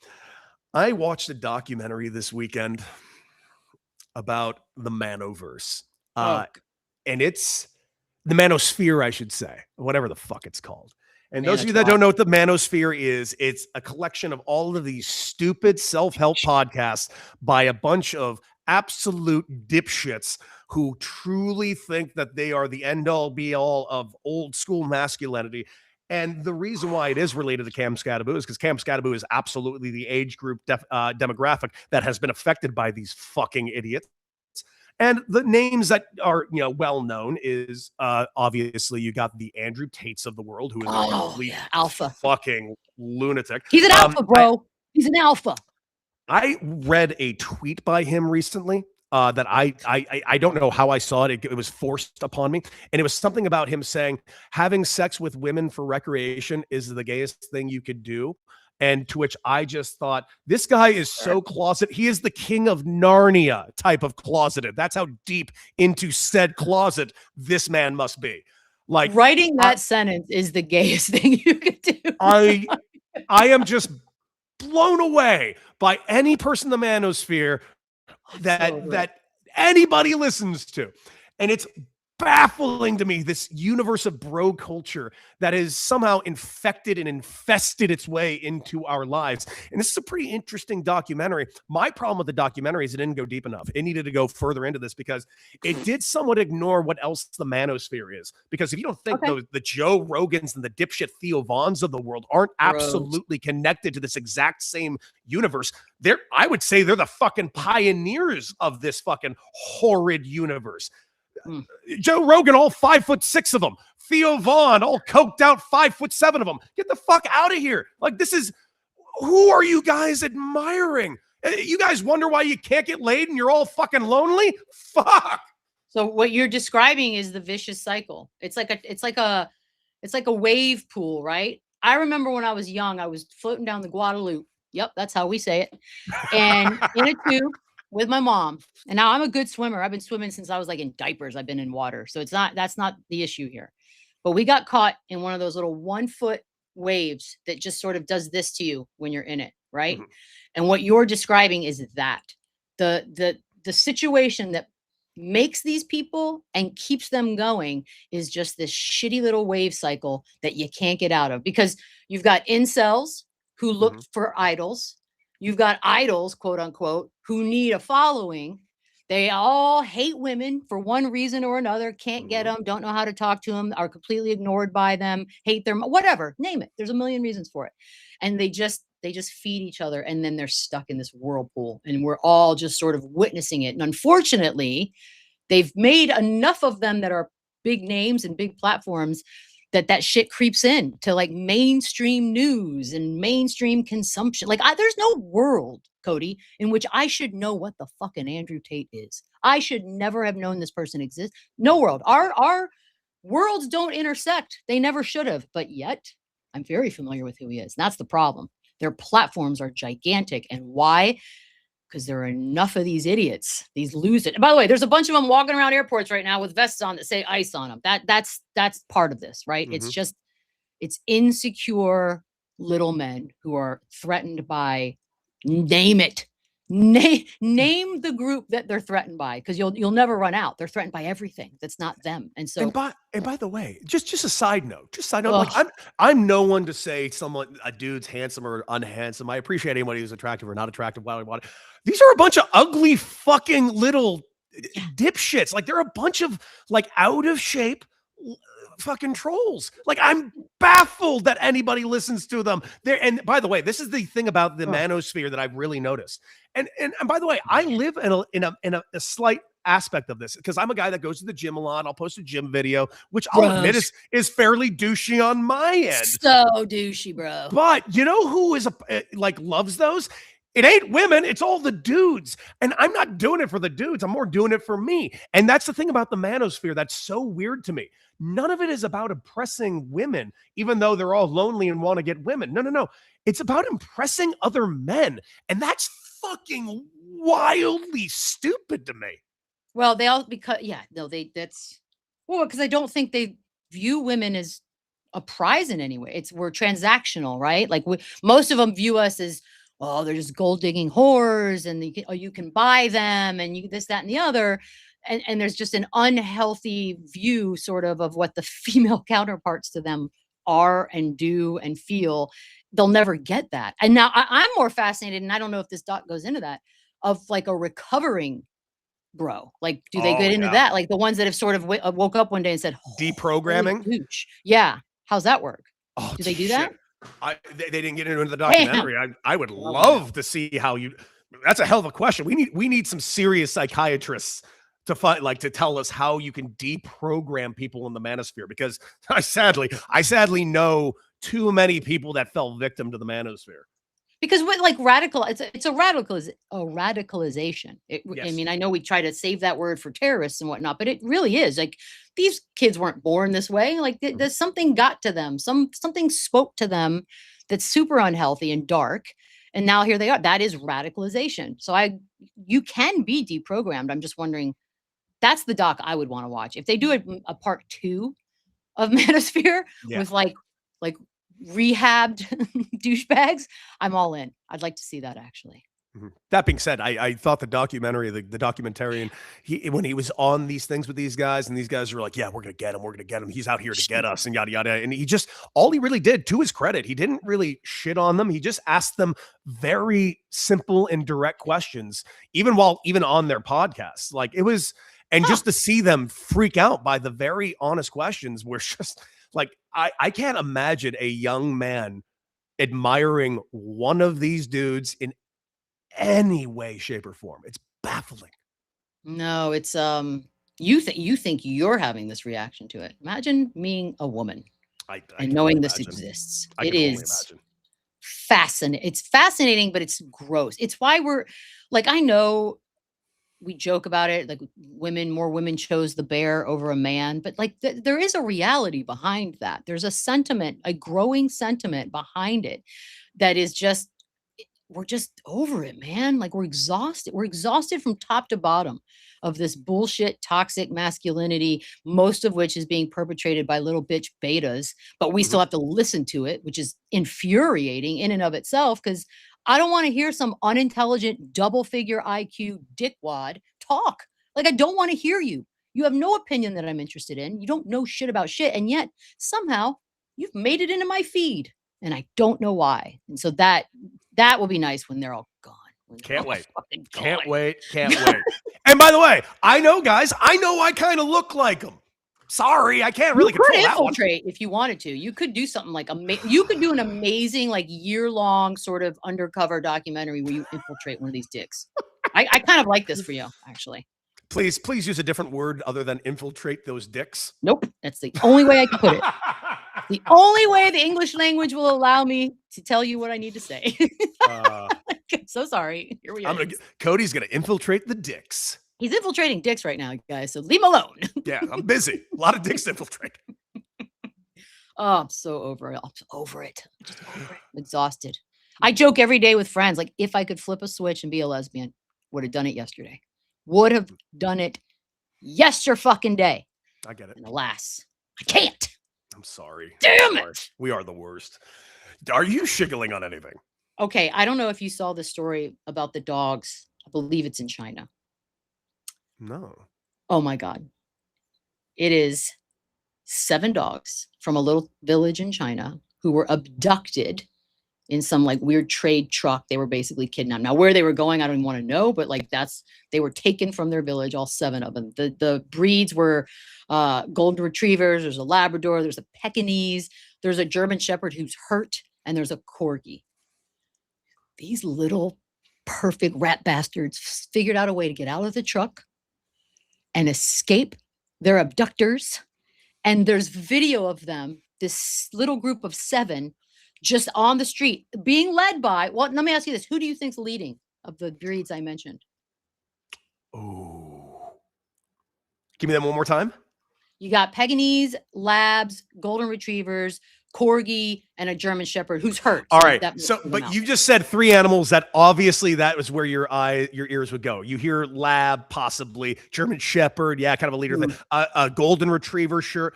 I watched a documentary this weekend about the Manoverse, and it's the Manosphere, I should say, whatever the fuck it's called. And those of you that don't know what the Manosphere is, it's a collection of all of these stupid self-help podcasts by a bunch of absolute dipshits who truly think that they are the end-all be-all of old school masculinity. And the reason why it is related to Cam Scattaboo is because Cam Scattaboo is absolutely the age group demographic that has been affected by these fucking idiots. And the names that are, well known is obviously you got the Andrew Tates of the world, who is a complete alpha fucking lunatic. He's an alpha, bro. He's an alpha. I read a tweet by him recently that I don't know how I saw it. It was forced upon me. And it was something about him saying having sex with women for recreation is the gayest thing you could do. And to which I just thought, this guy is so closet. He is the king of Narnia type of closeted. That's how deep into said closet this man must be. Like, writing that sentence is the gayest thing you could do. I am just blown away by any person in the manosphere that anybody listens to. And it's baffling to me, this universe of bro culture that is somehow infected and infested its way into our lives. And this is a pretty interesting documentary. My problem with the documentary is it didn't go deep enough. It needed to go further into this because it did somewhat ignore what else the manosphere is. Because if you don't think the Joe Rogans and the dipshit Theo Vaughns of the world aren't absolutely connected to this exact same universe, I would say they're the fucking pioneers of this fucking horrid universe. Joe Rogan, all 5'6" of them. Theo Vaughn, all coked out 5'7" of them. Get the fuck out of here. Like, who are you guys admiring? You guys wonder why you can't get laid and you're all fucking lonely? Fuck. So what you're describing is the vicious cycle. It's like a wave pool, right? I remember when I was young, I was floating down the Guadalupe. Yep, that's how we say it. And in a tube with my mom. And now I'm a good swimmer. I've been swimming since I was like in diapers. I've been in water. So that's not the issue here. But we got caught in one of those little 1 foot waves that just sort of does this to you when you're in it, right? Mm-hmm. And what you're describing is that the situation that makes these people and keeps them going is just this shitty little wave cycle that you can't get out of, because you've got incels who look for idols. You've got idols, quote unquote, who need a following. They all hate women for one reason or another, can't get them, don't know how to talk to them, are completely ignored by them, hate them, whatever, name it. There's a million reasons for it. And they just feed each other, and then they're stuck in this whirlpool, and we're all just sort of witnessing it. And unfortunately, they've made enough of them that are big names and big platforms that shit creeps in to like mainstream news and mainstream consumption. Like there's no world, Cody, in which I should know what the fucking Andrew Tate is. I should never have known this person exists. No world. Our worlds don't intersect. They never should have. But yet I'm very familiar with who he is. And that's the problem. Their platforms are gigantic. And why? Because there are enough of these idiots, these losers. By the way, there's a bunch of them walking around airports right now with vests on that say ICE on them. That's part of this, right? Mm-hmm. It's insecure little men who are threatened by, name it. Name the group that they're threatened by, because you'll never run out. They're threatened by everything that's not them. And so, and by the way, just a side note, like I'm no one to say a dude's handsome or unhandsome. I appreciate anybody who's attractive or not attractive. These are a bunch of ugly fucking little dipshits. Like they're a bunch of like out of shape fucking trolls. Like I'm baffled that anybody listens to them. And by the way, this is the thing about the manosphere that I've really noticed. And by the way, I live in a slight aspect of this because I'm a guy that goes to the gym a lot. I'll post a gym video, which I'll admit is fairly douchey on my end. So douchey, bro. But you know who is loves those? It ain't women, it's all the dudes. And I'm not doing it for the dudes. I'm more doing it for me. And that's the thing about the manosphere that's so weird to me. None of it is about oppressing women, even though they're all lonely and want to get women. No. It's about impressing other men. And that's fucking wildly stupid to me. Well, because I don't think they view women as a prize in any way. We're transactional, right? Like most of them view us as, well, they're just gold digging whores, and you can buy them, and this, that, and the other. And there's just an unhealthy view sort of what the female counterparts to them are and do and feel. They'll never get that. And now I'm more fascinated, and I don't know if this doc goes into that, of like a recovering bro. Like, do they get into that? Like the ones that have sort of woke up one day and said, deprogramming? Yeah. How's that work? Oh, Do they do shit. that? They didn't get into the Damn. documentary. I would Well, love to see how you. That's a hell of a question. We need some serious psychiatrists to find, like, to tell us how you can deprogram people in the manosphere, because I sadly know too many people that fell victim to the manosphere. Because with like radical, it's a radicalization. I Yes. mean, I know we try to save that word for terrorists and whatnot, but it really is like these kids weren't born this way. Like there's something got to them. Something spoke to them that's super unhealthy and dark. And now here they are. That is radicalization. So you can be deprogrammed. I'm just wondering. That's the doc I would want to watch. If they do a part 2 of Manosphere with like rehabbed douchebags, I'm all in. I'd like to see that actually. That being said, I thought the documentary, the documentarian, when he was on these things with these guys, and these guys were like, "Yeah, we're gonna get him. He's out here to get us," and yada yada. And all he really did, to his credit, he didn't really shit on them. He just asked them very simple and direct questions, even on their podcasts. Like it was, and just to see them freak out by the very honest questions were just like, I can't imagine a young man admiring one of these dudes in any way, shape, or form. It's baffling. No, it's you think you're having this reaction to it. Imagine being a woman and knowing this exists. It is fascinating. It's fascinating, but it's gross. It's why we're like, I know we joke about it, like more women chose the bear over a man, but like there is a reality behind that. There's a sentiment, a growing sentiment behind it that is just, we're just over it, man. Like we're exhausted. We're exhausted from top to bottom of this bullshit, toxic masculinity, most of which is being perpetrated by little bitch betas, but we still have to listen to it, which is infuriating in and of itself. Cause I don't want to hear some unintelligent double figure IQ dickwad talk. Like, I don't want to hear you. You have no opinion that I'm interested in. You don't know shit about shit. And yet somehow you've made it into my feed and I don't know why. And so that will be nice when they're all gone. Can't wait. Can't wait. And by the way, I know, guys, I kind of look like them. Sorry, I can't really control that one. Infiltrate if you wanted to. You could do something like you could do an amazing, like, year-long sort of undercover documentary where you infiltrate one of these dicks. I kind of like this for you, actually. Please use a different word other than infiltrate those dicks. Nope. That's the only way I can put it. The only way the English language will allow me to tell you what I need to say. I'm so sorry. Here we are. Cody's gonna infiltrate the dicks. He's infiltrating dicks right now, guys. So leave him alone. Yeah, I'm busy. A lot of dicks to infiltrate. Oh, I'm so over it. I'm over it. I'm just over it. I'm exhausted. I joke every day with friends, like, if I could flip a switch and be a lesbian, would have done it yesterday. Would have done it fucking day. I get it. And alas, I can't. I'm sorry. Damn it. We are the worst. Are you shiggling on anything? Okay, I don't know if you saw the story about the dogs. I believe it's in China. No. Oh my God. It is 7 dogs from a little village in China who were abducted in some like weird trade truck. They were basically kidnapped. Now, where they were going, I don't even want to know, but like they were taken from their village, all 7 of them. The breeds were golden retrievers. There's a Labrador. There's a Pekingese. There's a German Shepherd who's hurt. And there's a Corgi. These little perfect rat bastards figured out a way to get out of the truck and escape their abductors. And there's video of them, this little group of 7, just on the street being led by, well, let me ask you this. Who do you think's leading of the breeds I mentioned? Oh, give me that one more time. You got Pekingese, Labs, Golden Retrievers, Corgi, and a German Shepherd who's hurt. All right. But you just said 3 animals that obviously that was where your ears would go. You hear Lab, possibly German Shepherd. Yeah. Kind of a leader thing. A Golden Retriever. Sure.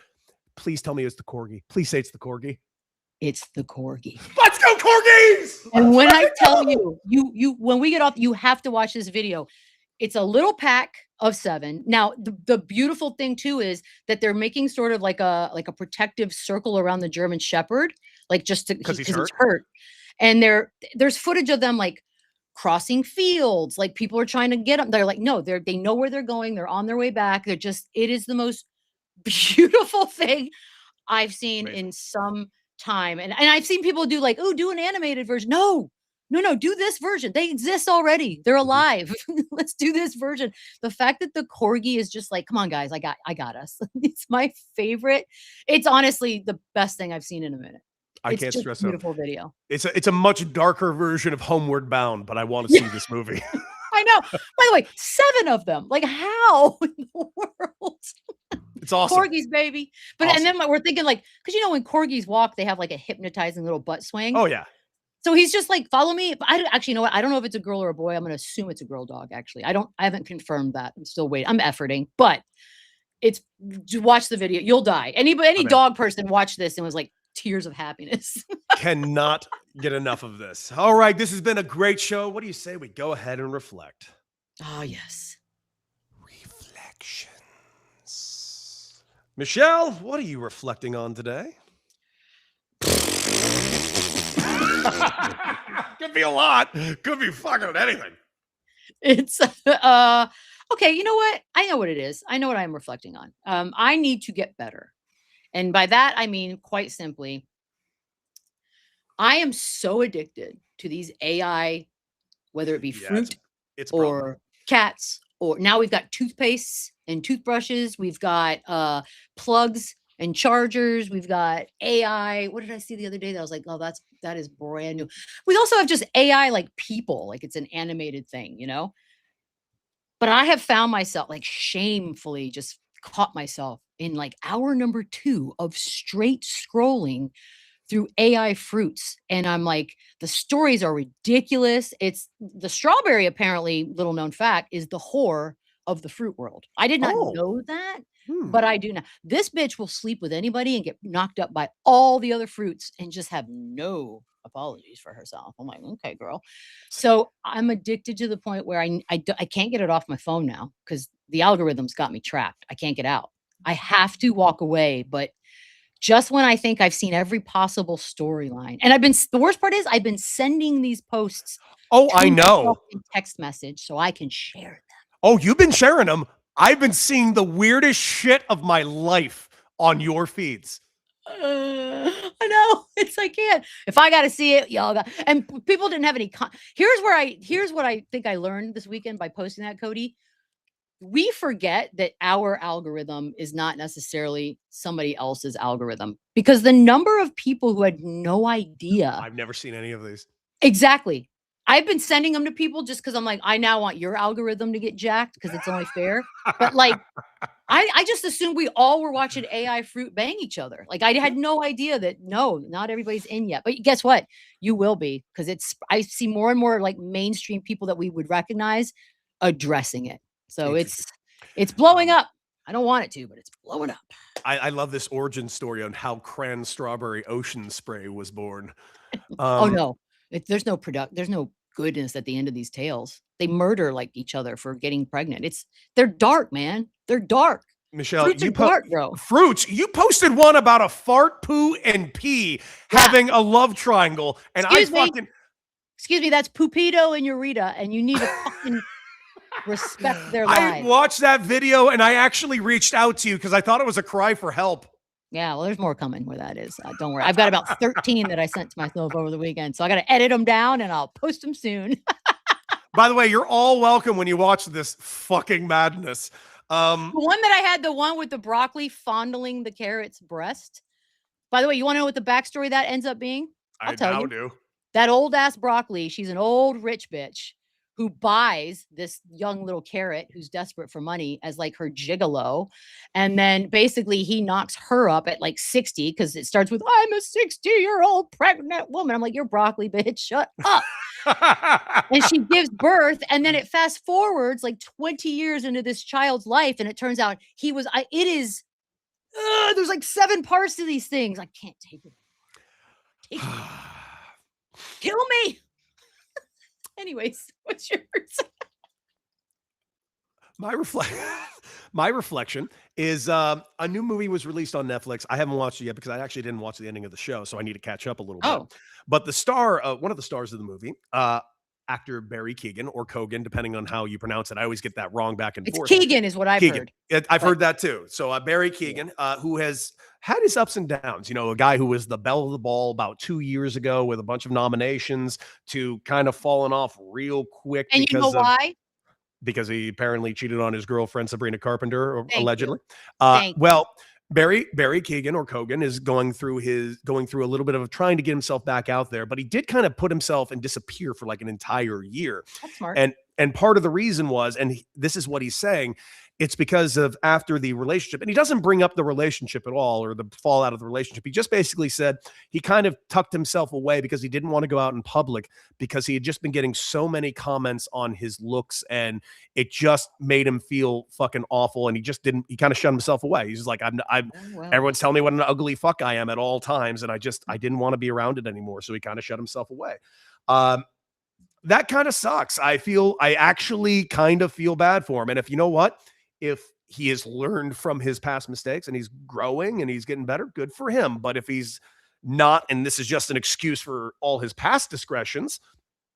Please tell me it's the Corgi. Please say it's the Corgi. It's the Corgi. Let's go, Corgis! And when I tell you, when we get off, you have to watch this video. It's a little pack of 7. Now, the beautiful thing too is that they're making sort of like a protective circle around the German Shepherd, like just because he's hurt. And there's footage of them like crossing fields, like people are trying to get them. They're like, no, they know where they're going. They're on their way back. It is the most beautiful thing I've seen in some time. And I've seen people do like, oh, do an animated version. No, do this version. They exist already. They're alive. Let's do this version. The fact that the corgi is just like, come on, guys, I got us. It's my favorite. It's honestly the best thing I've seen in a minute. I It's can't just stress a enough. beautiful video. It's a much darker version of Homeward Bound, but I want to see this movie. I know. By the way, 7 of them. Like, how in the world? It's awesome. Corgis, baby. But Awesome. and then we're thinking like, because when corgis walk, they have like a hypnotizing little butt swing. Oh yeah. So he's just like, follow me. But actually, you know what? I don't know if it's a girl or a boy. I'm gonna assume it's a girl dog. Actually, I haven't confirmed that. I'm still waiting. I'm efforting, but watch the video. You'll die. Any dog person watched this and was like tears of happiness. Cannot get enough of this. All right, this has been a great show. What do you say we go ahead and reflect? Oh yes. Reflections. Michelle, what are you reflecting on today? Could be a lot. Could be fucking anything. It's okay. You know what? I know what it is. I know what I'm reflecting on. I need to get better. And by that, I mean, quite simply, I am so addicted to these AI, whether it be fruit it's or cats, or now we've got toothpastes and toothbrushes. We've got plugs and chargers. We've got AI. What did I see the other day that I was like, oh, that is brand new. We also have just AI like people, like it's an animated thing, But I have found myself like shamefully just caught myself in like hour number 2 of straight scrolling through AI fruits. And I'm like, the stories are ridiculous. It's the strawberry, apparently, little known fact, is the whore of the fruit world. I did not know that, but I do now. This bitch will sleep with anybody and get knocked up by all the other fruits and just have no apologies for herself. I'm like, okay, girl. So I'm addicted to the point where I can't get it off my phone now because the algorithms got me trapped. I can't get out. I have to walk away, but just when I think I've seen every possible storyline, and the worst part is I've been sending these posts. Oh, I know. In text message so I can share them. Oh, you've been sharing them. I've been seeing the weirdest shit of my life on your feeds. I know. It's I can't. If I got to see it, y'all got. And people didn't have any. Here's what I think I learned this weekend by posting that, Cody. We forget that our algorithm is not necessarily somebody else's algorithm because the number of people who had no idea. I've never seen any of these. Exactly. I've been sending them to people just because I'm like, I now want your algorithm to get jacked because it's only fair. But like, I just assumed we all were watching AI fruit bang each other. Like I had no idea that not everybody's in yet. But guess what? You will be because I see more and more like mainstream people that we would recognize addressing it. So it's blowing up. I don't want it to, but it's blowing up. I love this origin story on how Cran Strawberry Ocean Spray was born. Oh no, there's no goodness at the end of these tales. They murder like each other for getting pregnant. They're dark, man. They're dark. Michelle, fruits are dark, bro. Fruits. You posted one about a fart, poo, and pee having a love triangle, and excuse me, that's Pupito and Eureka, and you need to fucking respect their lives. I watched that video and I actually reached out to you because I thought it was a cry for help. Yeah, well, there's more coming where that is. Don't worry. I've got about 13 that I sent to myself over the weekend. So I got to edit them down and I'll post them soon. By the way, you're all welcome when you watch this fucking madness. The one that I had, the one with the broccoli fondling the carrot's breast. By the way, you want to know what the backstory that ends up being? I'll tell you. Do. That old ass broccoli, she's an old rich bitch who buys this young little carrot who's desperate for money as like her gigolo. And then basically he knocks her up at like 60 because it starts with, I'm a 60-year-old pregnant woman. I'm like, you're broccoli, bitch. Shut up. And she gives birth. And then it fast forwards like 20 years into this child's life. And it turns out there's like 7 parts to these things. I can't take it. Kill me. Anyways, what's yours? My reflection is a new movie was released on Netflix. I haven't watched it yet because I actually didn't watch the ending of the show, so I need to catch up a little bit. But the star, one of the stars of the movie, actor Barry Keoghan or Kogan, depending on how you pronounce it. I always get that wrong back and forth. Keegan is what I've heard. I've heard that too. So Barry Keoghan, who has had his ups and downs. You know, a guy who was the belle of the ball about 2 years ago with a bunch of nominations to kind of falling off real quick And you know why? because he apparently cheated on his girlfriend Sabrina Carpenter, Thank you. allegedly. Thank you. Well, Barry Keoghan or Kogan is going through a little bit of trying to get himself back out there, but he did kind of put himself and disappear for like an entire year. That's smart. And part of the reason was, this is what he's saying, it's because of after the relationship, and he doesn't bring up the relationship at all or the fallout of the relationship. He just basically said he kind of tucked himself away because he didn't want to go out in public because he had just been getting so many comments on his looks and it just made him feel fucking awful. And he kind of shut himself away. He's just like, everyone's telling me what an ugly fuck I am at all times. And I didn't want to be around it anymore. So he kind of shut himself away. That kind of sucks. I actually kind of feel bad for him. And if you know what, if he has learned from his past mistakes and he's growing and he's getting better, good for him. But if he's not, and this is just an excuse for all his past discretions,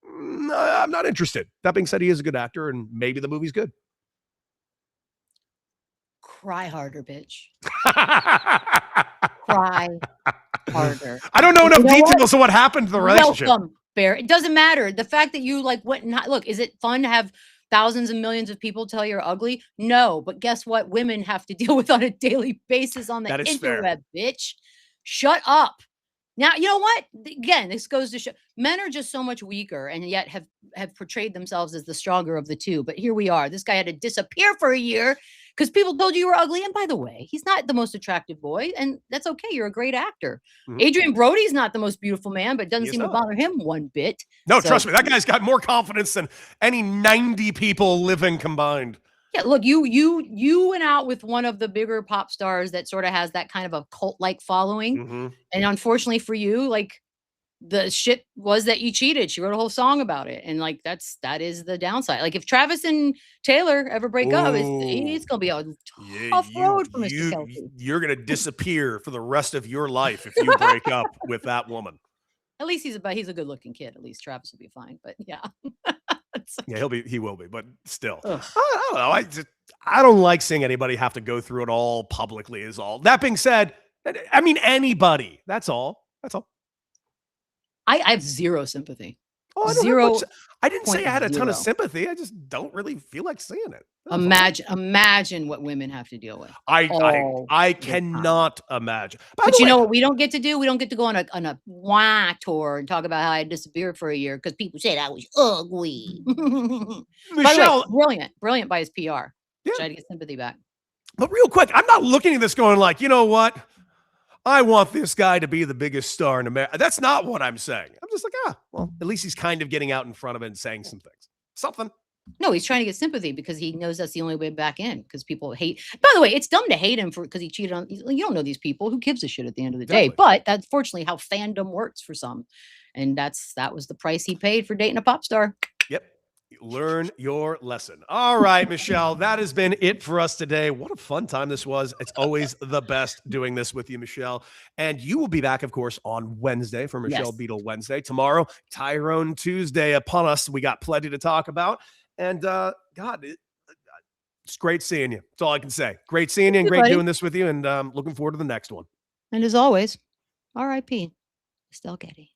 I'm not interested. That being said, he is a good actor and maybe the movie's good. Cry harder, bitch. Cry harder. I don't know enough details of what happened to the relationship. Welcome, Bear. It doesn't matter. The fact that you like went and look, is it fun to have thousands and millions of people tell you're ugly? No, but guess what? Women have to deal with on a daily basis on the interweb, bitch. Shut up. Now, you know what? Again, this goes to show men are just so much weaker and yet have portrayed themselves as the stronger of the two. But here we are. This guy had to disappear for a year because people told you were ugly. And by the way, he's not the most attractive boy. And that's okay. You're a great actor. Mm-hmm. Adrian Brody's not the most beautiful man, but it doesn't seem to bother him one bit. No, trust me. That guy's got more confidence than any 90 people living combined. Yeah, look, you went out with one of the bigger pop stars that sort of has that kind of a cult-like following. Mm-hmm. And unfortunately for you, like the shit was that you cheated. She wrote a whole song about it. And like that is the downside. Like if Travis and Taylor ever break up, it's gonna be a tough road for Mr. Kelsey. You're gonna disappear for the rest of your life if you break up with that woman. At least he's a good-looking kid. At least Travis will be fine. But yeah. Yeah, he will be, but still. I don't know. I don't like seeing anybody have to go through it all publicly is all. That being said, I mean anybody. That's all. I have zero sympathy. Oh, I didn't say I had a ton of sympathy. I just don't really feel like seeing it. Imagine what women have to deal with. I cannot imagine. But you know what we don't get to do? We don't get to go on a wah tour and talk about how I disappeared for a year because people said I was ugly. Michelle, by the way, brilliant by his PR. Yeah. Try to get sympathy back. But real quick, I'm not looking at this going like, you know what? I want this guy to be the biggest star in America. That's not what I'm saying. I'm just like, well, at least he's kind of getting out in front of it and saying some things. Something. No, he's trying to get sympathy because he knows that's the only way back in because people hate. By the way, it's dumb to hate him because he cheated on. You don't know these people. Who gives a shit at the end of the day? But that's fortunately how fandom works for some. And that was the price he paid for dating a pop star. Yep. Learn your lesson. All right, Michelle, that has been it for us today. What a fun time this was. It's always the best doing this with you, Michelle. And you will be back, of course, on Wednesday for Michelle Beadle Wednesday. Tomorrow, Tyrone Tuesday upon us. We got plenty to talk about. And God, it's great seeing you. That's all I can say. Great seeing you and great doing this with you. And looking forward to the next one. And as always, R.I.P. Estelle Getty.